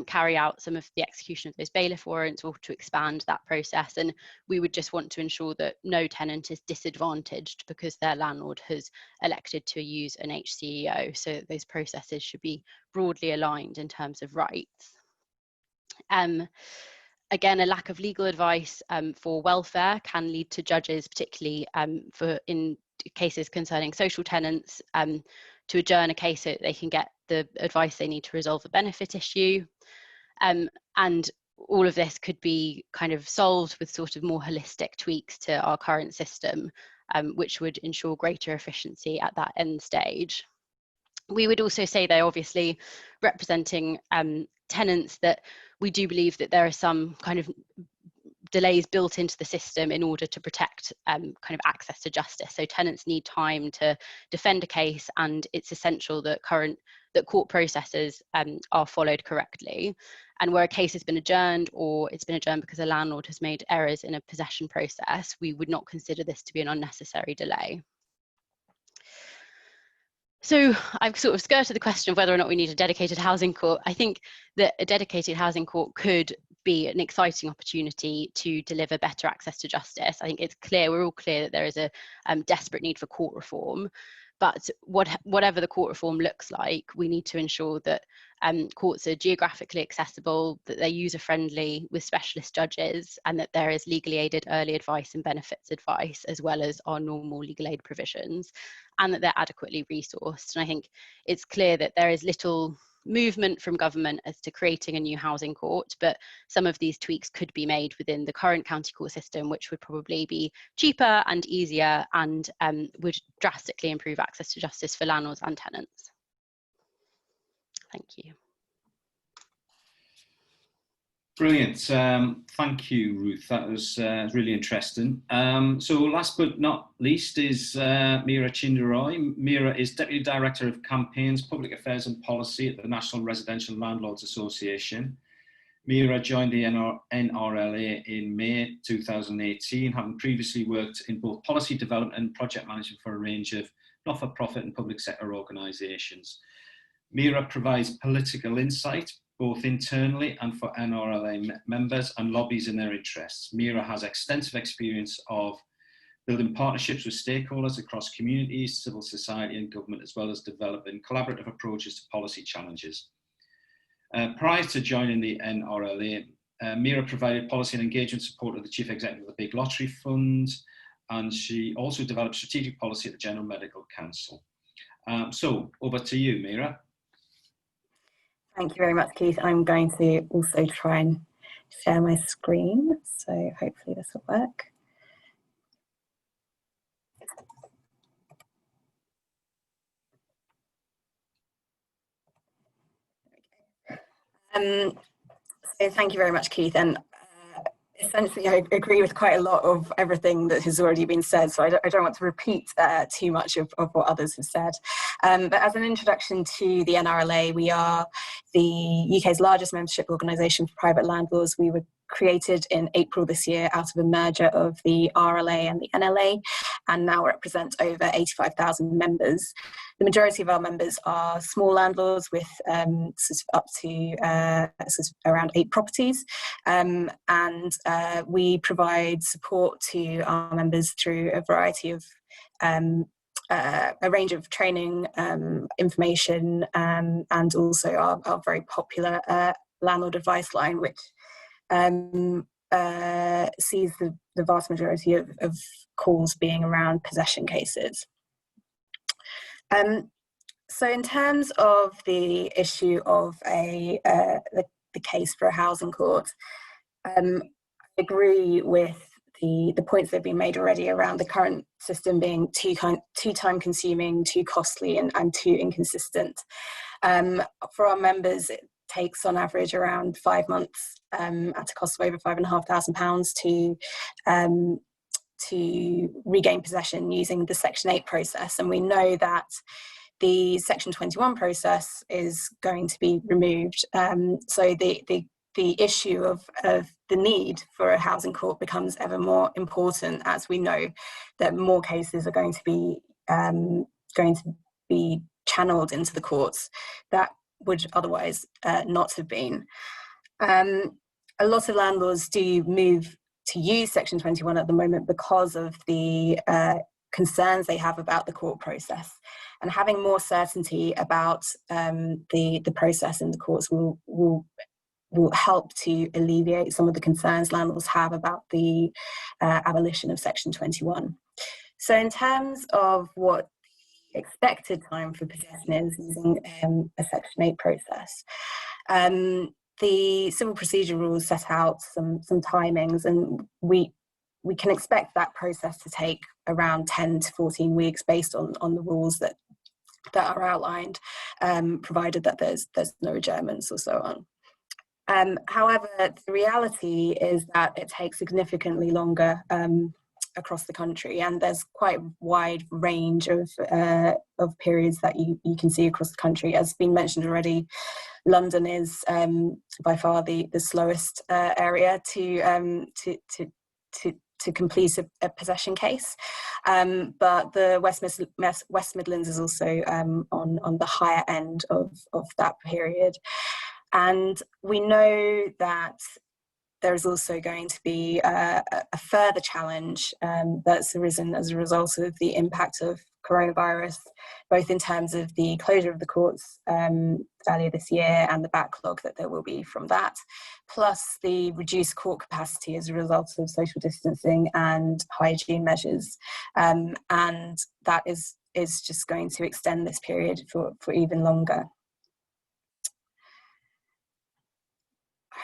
carry out some of the execution of those bailiff warrants or to expand that process. And we would just want to ensure that no tenant is disadvantaged because their landlord has elected to use an HCEO. So those processes should be broadly aligned in terms of rights. Again, a lack of legal advice for welfare can lead to judges, particularly in cases concerning social tenants, to adjourn a case so that they can get the advice they need to resolve a benefit issue. And all of this could be kind of solved with sort of more holistic tweaks to our current system, which would ensure greater efficiency at that end stage. We would also say, though, obviously representing tenants, that we do believe that there are some kind of delays built into the system in order to protect kind of access to justice. So tenants need time to defend a case, and it's essential that court processes are followed correctly. And where a case has been adjourned, or it's been adjourned because a landlord has made errors in a possession process, we would not consider this to be an unnecessary delay. So I've sort of skirted the question of whether or not we need a dedicated housing court. I think that a dedicated housing court could be an exciting opportunity to deliver better access to justice. I think it's clear, we're all clear that there is a desperate need for court reform, But whatever the court reform looks like, we need to ensure that courts are geographically accessible, that they're user-friendly with specialist judges, and that there is legally aided early advice and benefits advice, as well as our normal legal aid provisions, and that they're adequately resourced. And I think it's clear that there is little movement from government as to creating a new housing court, but some of these tweaks could be made within the current county court system, which would probably be cheaper and easier, and would drastically improve access to justice for landlords and tenants. Thank you. Brilliant. Thank you, Ruth. That was really interesting. So last but not least is Meera Chindaroy. Meera is Deputy Director of Campaigns, Public Affairs and Policy at the National Residential Landlords Association. Meera joined the NRLA in May 2018, having previously worked in both policy development and project management for a range of not-for-profit and public sector organisations. Meera provides political insight, both internally and for NRLA members, and lobbies in their interests. Meera has extensive experience of building partnerships with stakeholders across communities, civil society and government, as well as developing collaborative approaches to policy challenges. Prior to joining the NRLA, Meera provided policy and engagement support of the Chief Executive of the Big Lottery Fund, and she also developed strategic policy at the General Medical Council. So over to you, Meera. Thank you very much, Keith. I'm going to also try and share my screen, so hopefully this will work. So thank you very much, Keith. And essentially, I agree with quite a lot of everything that has already been said, so I don't want to repeat too much of what others have said. But as an introduction to the NRLA, we are the UK's largest membership organisation for private landlords. We were created in April this year out of a merger of the RLA and the NLA, and now represent over 85,000 members. The majority of our members are small landlords with up to around 8 properties, and we provide support to our members through a variety of a range of training, information, and also our very popular landlord advice line, which sees the vast majority of calls being around possession cases. So in terms of the issue of the case for a housing court, I agree with the points that have been made already around the current system being too time consuming, too costly and too inconsistent. For our members, it takes on average around 5 months at a cost of over £5,500 to regain possession using the Section 8 process. And we know that the Section 21 process is going to be removed. So the issue of the need for a housing court becomes ever more important, as we know that more cases are going to be channeled into the courts that would otherwise not have been. A lot of landlords do move to use Section 21 at the moment because of the concerns they have about the court process, and having more certainty about the process in the courts will help to alleviate some of the concerns landlords have about the abolition of Section 21. So in terms of what the expected time for possession is using a Section 8 process, the civil procedure rules set out some timings, and we can expect that process to take around 10 to 14 weeks based on the rules that are outlined, provided that there's no adjournments or so on. However, the reality is that it takes significantly longer across the country, and there's quite a wide range of periods that you can see across the country. As been mentioned already, London is by far the slowest area to complete a possession case, but the West Midlands is also on the higher end of that period. And we know that there's also going to be a further challenge that's arisen as a result of the impact of coronavirus, both in terms of the closure of the courts earlier this year and the backlog that there will be from that, plus the reduced court capacity as a result of social distancing and hygiene measures. And that is just going to extend this period for even longer.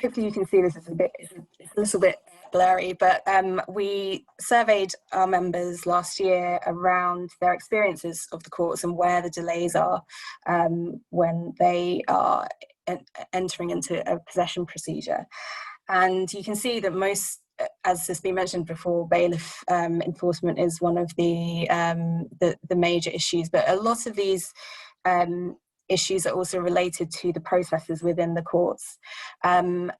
Hopefully you can see this is it's a little bit blurry, but we surveyed our members last year around their experiences of the courts and where the delays are when they are entering into a possession procedure. And you can see that most, as has been mentioned before, bailiff enforcement is one of the major issues, but a lot of these issues are also related to the processes within the courts and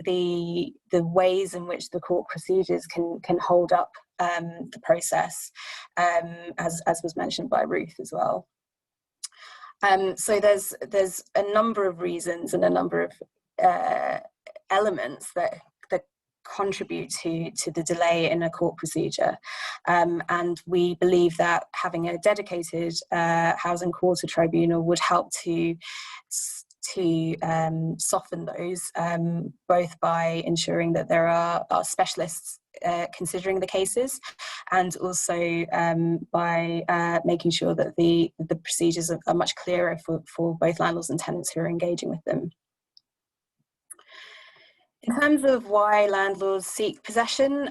the ways in which the court procedures can hold up the process, as was mentioned by Ruth as well. So there's a number of reasons and a number of elements that contribute to the delay in a court procedure, and we believe that having a dedicated housing quarter tribunal would help to soften those, both by ensuring that there are specialists considering the cases, and also by making sure that the procedures are much clearer for both landlords and tenants who are engaging with them. In terms of why landlords seek possession,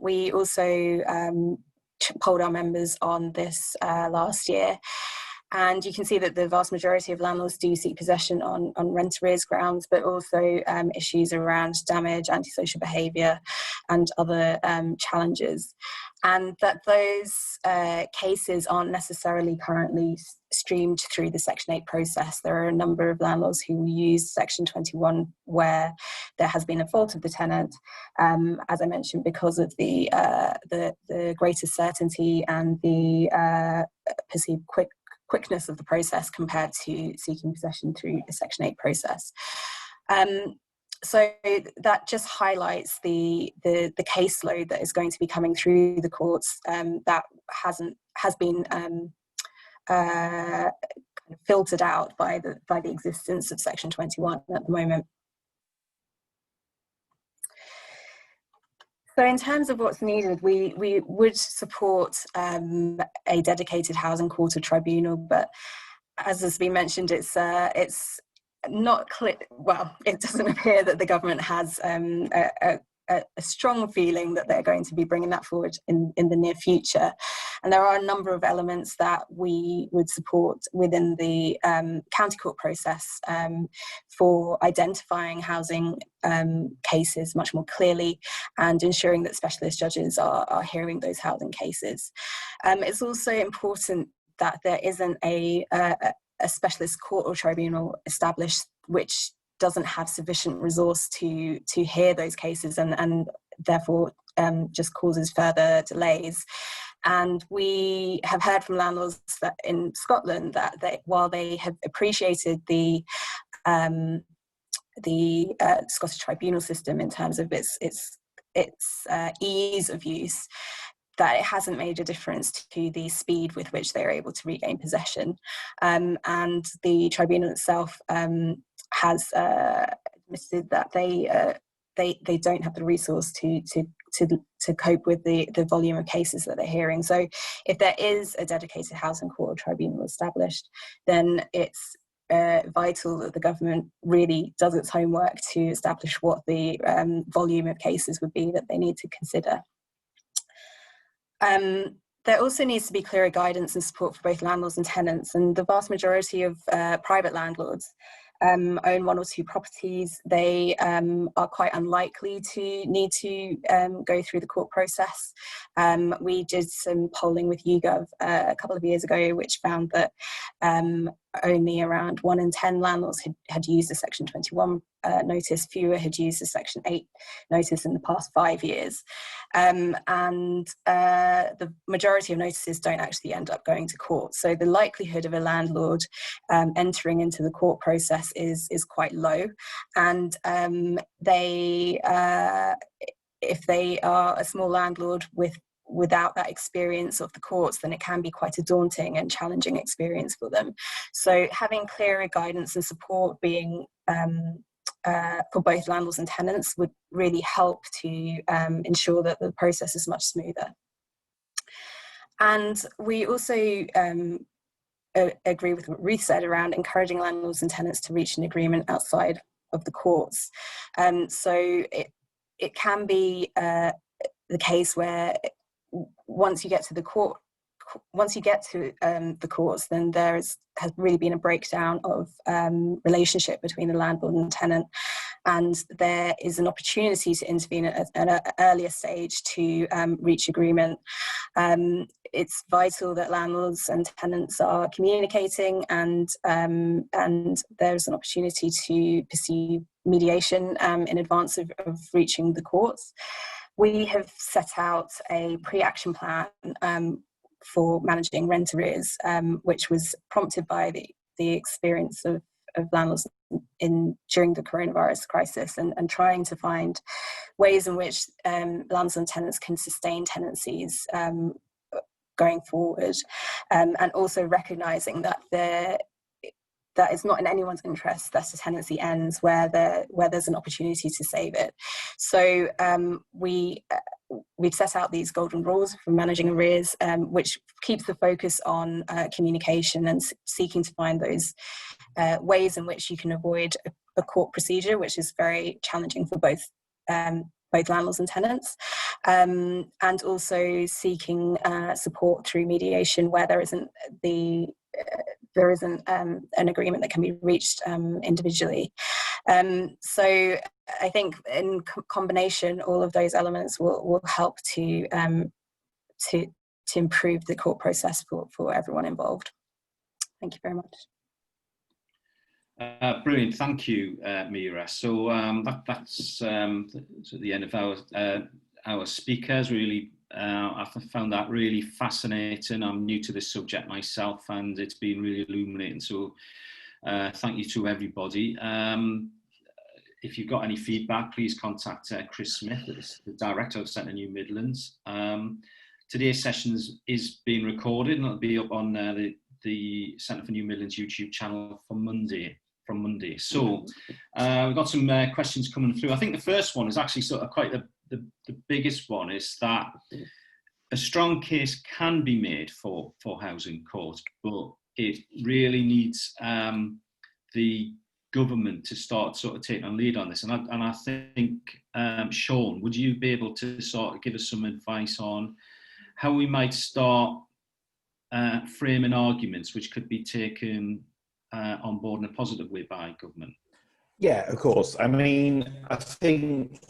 we also polled our members on this last year, and you can see that the vast majority of landlords do seek possession on rent arrears grounds, but also issues around damage, antisocial behaviour and other challenges, and that those cases aren't necessarily currently streamed through the Section 8 process. There are a number of landlords who use Section 21 where there has been a fault of the tenant, as I mentioned, because of the greater certainty and the perceived quickness of the process compared to seeking possession through the Section 8 process. So that just highlights the caseload that is going to be coming through the courts that has been kind of filtered out by the existence of Section 21 at the moment. So in terms of what's needed, we would support a dedicated housing quarter tribunal, but as has been mentioned, it's not clear. Well, it doesn't appear that the government has a strong feeling that they're going to be bringing that forward in the near future. And there are a number of elements that we would support within the county court process for identifying housing cases much more clearly and ensuring that specialist judges are hearing those housing cases. It's also important that there isn't a specialist court or tribunal established which doesn't have sufficient resource to hear those cases and therefore just causes further delays. And we have heard from landlords that in Scotland that while they have appreciated the Scottish tribunal system in terms of its ease of use, that it hasn't made a difference to the speed with which they're able to regain possession. And the tribunal itself has admitted that they don't have the resource to cope with the volume of cases that they're hearing. So if there is a dedicated housing court tribunal established, then it's vital that the government really does its homework to establish what the volume of cases would be that they need to consider. There also needs to be clearer guidance and support for both landlords and tenants, and the vast majority of private landlords own one or two properties. They are quite unlikely to need to go through the court process. We did some polling with YouGov a couple of years ago, which found that only around 1 in 10 landlords had used the Section 21 notice. Fewer had used the Section 8 notice in the past 5 years. And the majority of notices don't actually end up going to court. So the likelihood of a landlord entering into the court process is quite low. And if they are a small landlord with without that experience of the courts, then it can be quite a daunting and challenging experience for them. So having clearer guidance and support being for both landlords and tenants would really help to ensure that the process is much smoother. And we also agree with what Ruth said around encouraging landlords and tenants to reach an agreement outside of the courts. So it can be the case where once you get to the court, the courts, then has really been a breakdown of relationship between the landlord and tenant, and there is an opportunity to intervene at an earlier stage to reach agreement. It's vital that landlords and tenants are communicating, and there's an opportunity to pursue mediation in advance of reaching the courts. We have set out a pre-action plan for managing rent arrears, which was prompted by the experience of landlords during the coronavirus crisis, and trying to find ways in which landlords and tenants can sustain tenancies going forward, and also recognising that that it's not in anyone's interest that a tenancy ends where there's an opportunity to save it. So we've set out these golden rules for managing arrears, which keeps the focus on communication and seeking to find those ways in which you can avoid a court procedure, which is very challenging for both landlords and tenants, and also seeking support through mediation where there isn't an agreement that can be reached individually. So I think in combination, all of those elements will help to improve the court process for everyone involved. Thank you very much. Brilliant, thank you, Mira. So that's at the end of our speakers. Really, I found that really fascinating. I'm new to this subject myself, and it's been really illuminating. So thank you to everybody. If you've got any feedback, please contact Chris Smith, the Director of Centre New Midlands. Today's session is being recorded, and it'll be up on the Centre for New Midlands YouTube channel from Monday. So we've got some questions coming through. I think the first one is actually sort of quite the biggest one, is that a strong case can be made for housing court, but it really needs the government to start sort of taking a lead on this. And I think, Sean, would you be able to sort of give us some advice on how we might start framing arguments which could be taken on board in a positive way by government? Yeah, of course. I mean, I think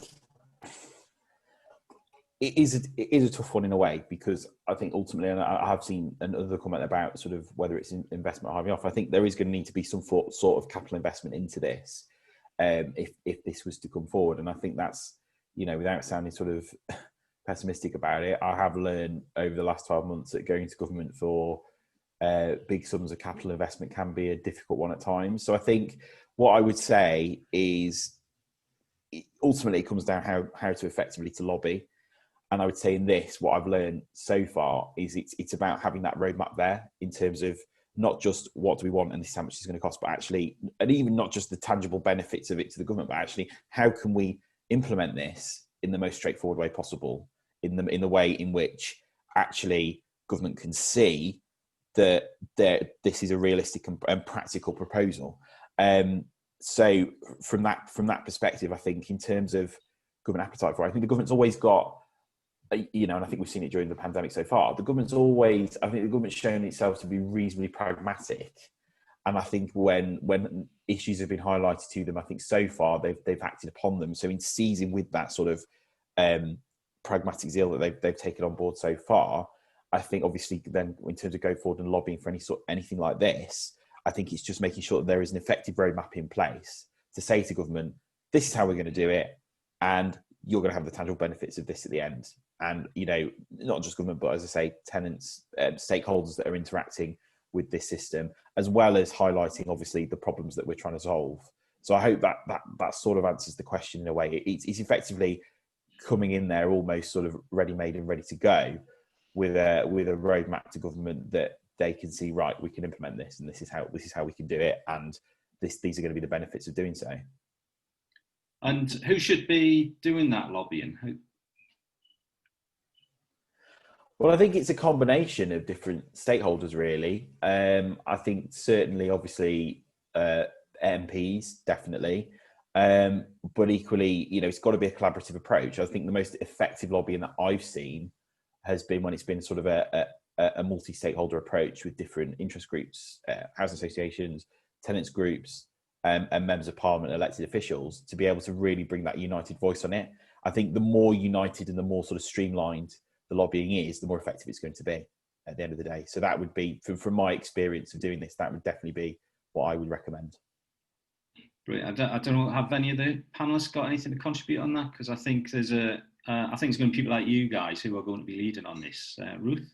it is a tough one in a way, because I think ultimately, and I have seen another comment about sort of whether it's investment or hiving off, I think there is going to need to be some sort of capital investment into this if this was to come forward. And I think that's, without sounding sort of pessimistic about it, I have learned over the last 12 months that going to government for big sums of capital investment can be a difficult one at times. So I think what I would say is ultimately it comes down how to effectively to lobby. And I would say in this, what I've learned so far is it's about having that roadmap there in terms of not just what do we want and this is how much it's going to cost, but actually, and even not just the tangible benefits of it to the government, but actually how can we implement this in the most straightforward way possible, in the way in which actually government can see that this is a realistic and practical proposal. So from that perspective, I think in terms of government appetite for it, I think the government's always got, and I think we've seen it during the pandemic so far, I think the government's shown itself to be reasonably pragmatic. And I think when issues have been highlighted to them, I think so far they've acted upon them. So in seizing with that sort of pragmatic zeal that they've taken on board so far, I think obviously then in terms of going forward and lobbying for anything like this, I think it's just making sure that there is an effective roadmap in place to say to government, this is how we're going to do it, and you're going to have the tangible benefits of this at the end. And, not just government, but as I say, tenants, stakeholders that are interacting with this system, as well as highlighting obviously the problems that we're trying to solve. So I hope that sort of answers the question in a way. It's effectively coming in there almost sort of ready-made and ready to go with a roadmap to government that they can see, right, we can implement this, and this is how we can do it, and these are going to be the benefits of doing so. And who should be doing that lobbying? Well, I think it's a combination of different stakeholders, really. I think certainly, obviously, MPs, definitely. But equally, it's got to be a collaborative approach. I think the most effective lobbying that I've seen has been when it's been sort of a multi-stakeholder approach with different interest groups, housing associations, tenants groups, and members of parliament, elected officials, to be able to really bring that united voice on it. I think the more united and the more sort of streamlined the lobbying is, the more effective it's going to be at the end of the day. So that would be, from my experience of doing this, that would definitely be what I would recommend. Brilliant. I don't know, have any of the panelists got anything to contribute on that? Because I think there's I think it's going to be people like you guys who are going to be leading on this. Ruth?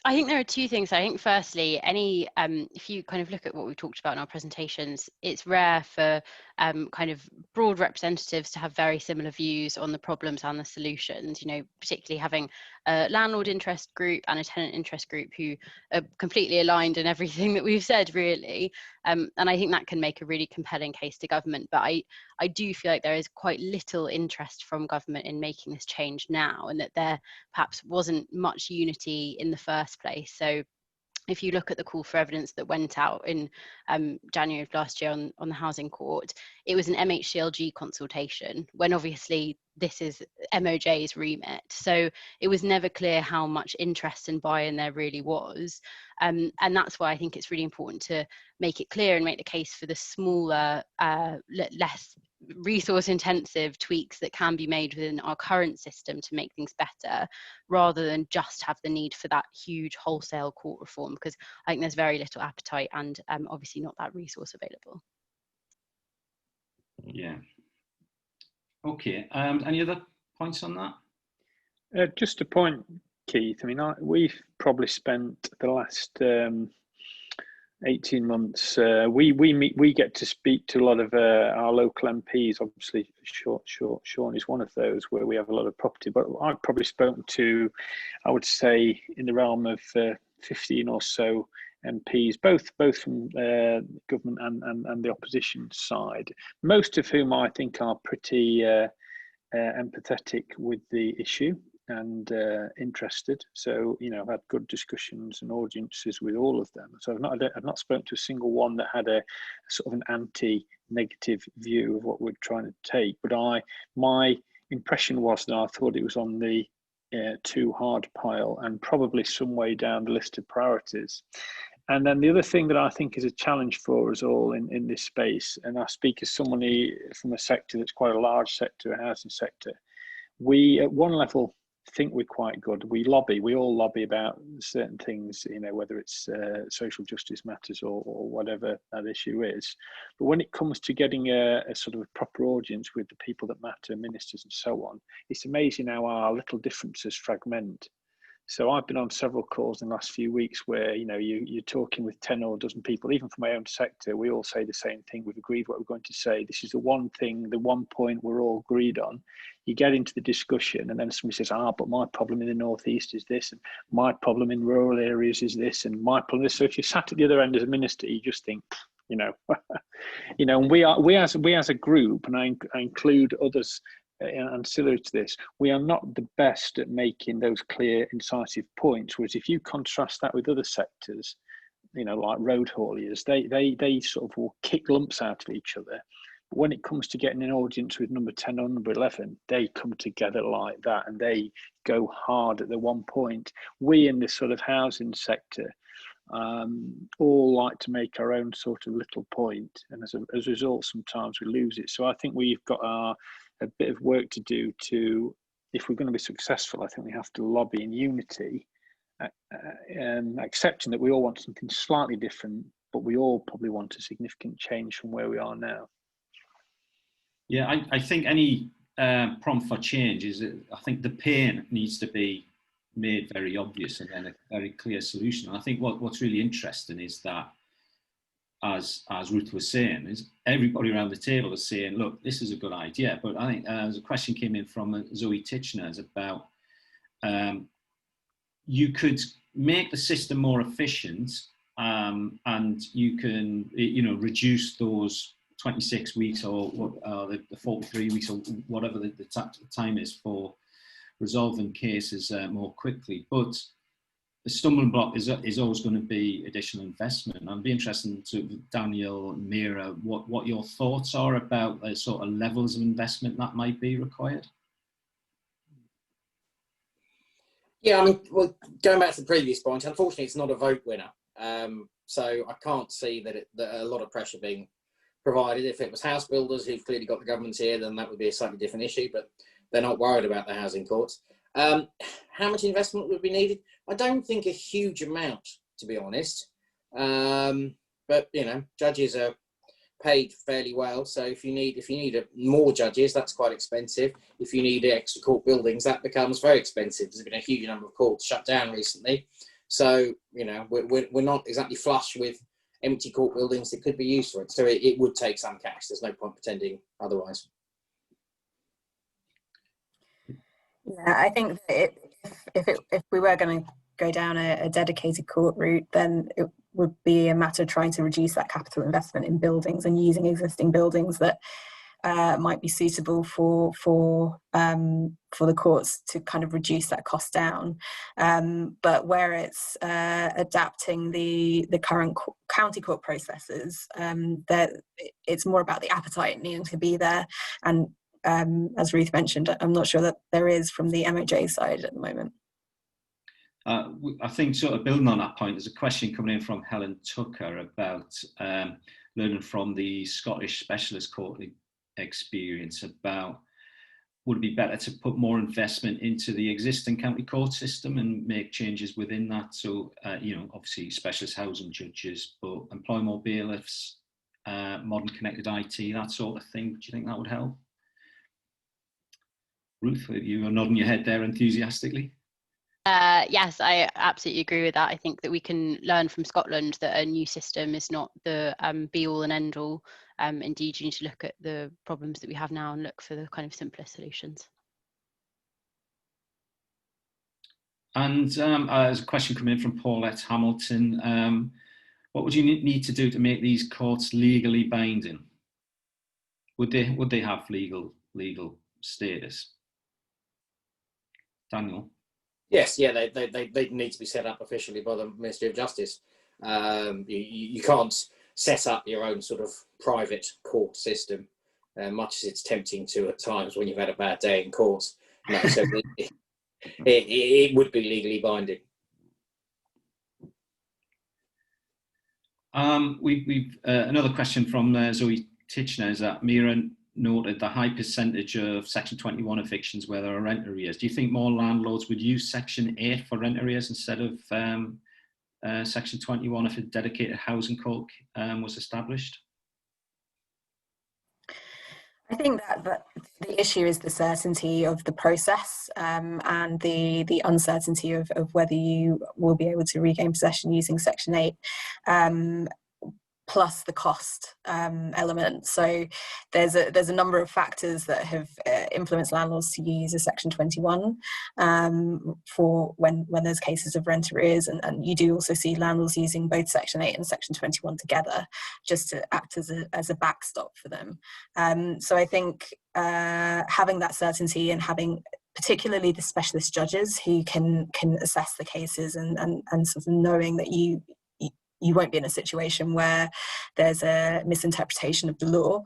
I think there are two things. I think firstly, if you kind of look at what we've talked about in our presentations, it's rare for kind of broad representatives to have very similar views on the problems and the solutions, particularly having a landlord interest group and a tenant interest group who are completely aligned in everything that we've said, really. And I think that can make a really compelling case to government. But I do feel like there is quite little interest from government in making this change now, and that there perhaps wasn't much unity in the first place. So if you look at the call for evidence that went out in January of last year on the Housing Court, it was an MHCLG consultation, when obviously this is MOJ's remit. So it was never clear how much interest and buy-in there really was. And that's why I think it's really important to make it clear and make the case for the smaller, less resource intensive tweaks that can be made within our current system to make things better, rather than just have the need for that huge wholesale court reform, because I think there's very little appetite and obviously not that resource available. Yeah. Okay. Any other points on that? Just a point, Keith. I mean, we've probably spent the last 18 months. We get to speak to a lot of our local MPs. Obviously, Sean is one of those where we have a lot of property. But I've probably spoken to, I would say, in the realm of 15 or so MPs, both from government and the opposition side. Most of whom I think are pretty empathetic with the issue and interested. So, I've had good discussions and audiences with all of them. So I've not spoken to a single one that had a sort of an anti-negative view of what we're trying to take. But my impression was that I thought it was on the too hard pile and probably some way down the list of priorities. And then the other thing that I think is a challenge for us all in this space, and I speak as someone from a sector that's quite a large sector, a housing sector, we at one level think we're quite good. We all lobby about certain things, whether it's social justice matters or whatever that issue is. But when it comes to getting a sort of a proper audience with the people that matter, ministers and so on, it's amazing how our little differences fragment. So I've been on several calls in the last few weeks where, you're talking with 10 or a dozen people, even from my own sector. We all say the same thing. We've agreed what we're going to say. This is the one thing, the one point we're all agreed on. You get into the discussion and then somebody says, but my problem in the Northeast is this, and my problem in rural areas is this, and my problem is. So if you sat at the other end as a minister, you just think, and we as a group, and I include others ancillary to this, we are not the best at making those clear, incisive points. Whereas if you contrast that with other sectors, like road hauliers, they sort of will kick lumps out of each other. But when it comes to getting an audience with number 10 or number 11, they come together like that and they go hard at the one point. We in this sort of housing sector all like to make our own sort of little point, and as a result, sometimes we lose it. So I think we've got a bit of work to do if we're going to be successful. I think we have to lobby in unity, accepting that we all want something slightly different, but we all probably want a significant change from where we are now. Yeah, I think any prompt for change I think the pain needs to be made very obvious and then a very clear solution. And I think what's really interesting is that as Ruth was saying, is everybody around the table is saying, look, this is a good idea. But I think there's a question came in from Zoe Titchener about you could make the system more efficient, and you can, reduce those 26 weeks or the 43 weeks or whatever the time is for resolving cases more quickly. But the stumbling block is always going to be additional investment. I'd be interested to Daniel and Mira, what your thoughts are about the sort of levels of investment that might be required. Yeah, I mean, well, going back to the previous point, unfortunately, it's not a vote winner. So I can't see that a lot of pressure being provided. If it was house builders who've clearly got the government's ear, then that would be a slightly different issue, but they're not worried about the housing courts. How much investment would be needed? I don't think a huge amount, to be honest. But judges are paid fairly well, so if you need more judges, that's quite expensive. If you need extra court buildings, that becomes very expensive. There's been a huge number of courts shut down recently, so we're not exactly flush with empty court buildings that could be used for it. So it would take some cash. There's no point pretending otherwise. Yeah, I think that if we were going to go down a dedicated court route, then it would be a matter of trying to reduce that capital investment in buildings and using existing buildings that might be suitable for the courts to kind of reduce that cost down. But where it's adapting the current county court processes, that it's more about the appetite needing to be there. And as Ruth mentioned, I'm not sure that there is from the MOJ side at the moment. I think sort of building on that point, there's a question coming in from Helen Tucker about learning from the Scottish Specialist Court experience about would it be better to put more investment into the existing county court system and make changes within that? So, obviously specialist housing judges, but employ more bailiffs, modern connected IT, that sort of thing. Do you think that would help? Ruth, you are nodding your head there enthusiastically. Yes, I absolutely agree with that. I think that we can learn from Scotland that a new system is not the be-all and end-all. Indeed, you need to look at the problems that we have now and look for the kind of simpler solutions. And there's a question coming in from Paulette Hamilton. What would you need to do to make these courts legally binding? Would they have legal status? Daniel? Yes, yeah, they need to be set up officially by the Ministry of Justice. You can't set up your own sort of private court system, much as it's tempting to at times when you've had a bad day in court. No, so it would be legally binding. We've another question from Zoe Titchener is that Mira noted the high percentage of Section 21 evictions where there are rent arrears. Do you think more landlords would use Section 8 for rent arrears instead of Section 21 if a dedicated housing court was established? I think that the issue is the certainty of the process and the uncertainty of whether you will be able to regain possession using Section 8. Plus the cost element. So there's a number of factors that have influenced landlords to use a Section 21 for when there's cases of rent arrears, and you do also see landlords using both Section 8 and Section 21 together just to act as a backstop for them. So I think having that certainty and having particularly the specialist judges who can assess the cases and sort of knowing that you won't be in a situation where there's a misinterpretation of the law,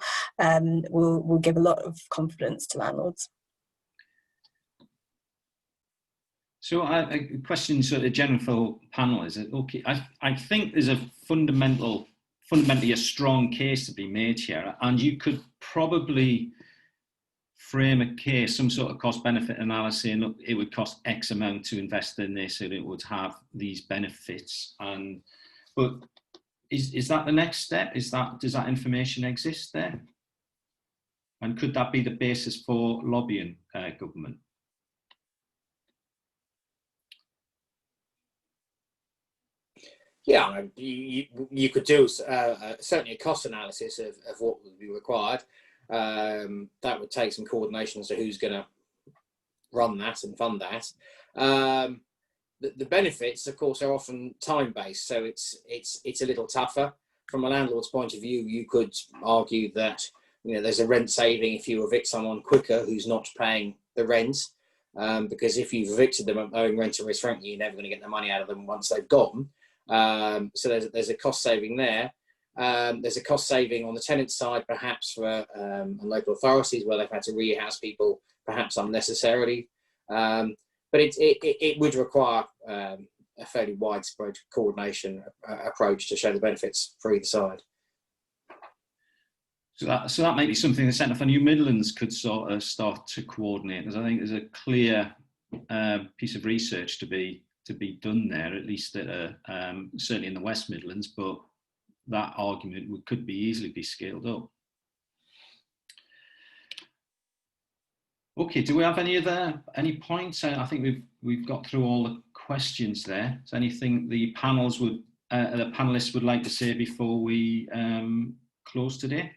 will give a lot of confidence to landlords. So a question sort of general for panel is, okay, I think there's a fundamentally a strong case to be made here, and you could probably frame a case, some sort of cost benefit analysis, and look, it would cost X amount to invest in this and it would have these benefits. But is that the next step? Does that information exist there? And could that be the basis for lobbying government? Yeah, you could do certainly a cost analysis of what would be required. That would take some coordination as to who's going to run that and fund that. The benefits, of course, are often time-based, so it's a little tougher. From a landlord's point of view, you could argue that there's a rent saving if you evict someone quicker who's not paying the rent, because if you've evicted them owing rent arrears, frankly, you're never going to get the money out of them once they've gone. So there's a cost saving there. There's a cost saving on the tenant side, perhaps for local authorities where they've had to rehouse people, perhaps unnecessarily. But it would require a fairly widespread coordination approach to show the benefits for either side. So that might be something the Centre for New Midlands could sort of start to coordinate, because I think there's a clear piece of research to be done there, at least certainly in the West Midlands, but that argument could be easily be scaled up. Okay, do we have any points? I think we've got through all the questions there. Is there anything the panelists would like to say before we close today?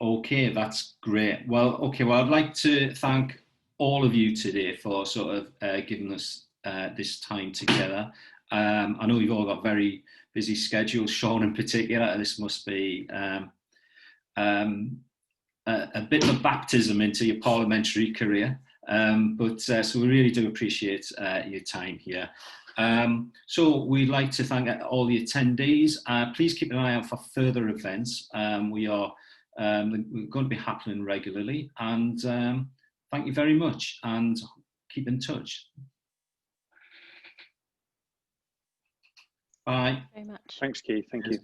Okay, that's great. Well, I'd like to thank all of you today for sort of giving us this time together. I know you've all got very busy schedules, Sean in particular. This must be a bit of a baptism into your parliamentary career, so we really do appreciate your time here. So we'd like to thank all the attendees. Please keep an eye out for further events. We're going to be happening regularly, and thank you very much, and keep in touch. Bye. Very much. Thanks, Keith. Thank you.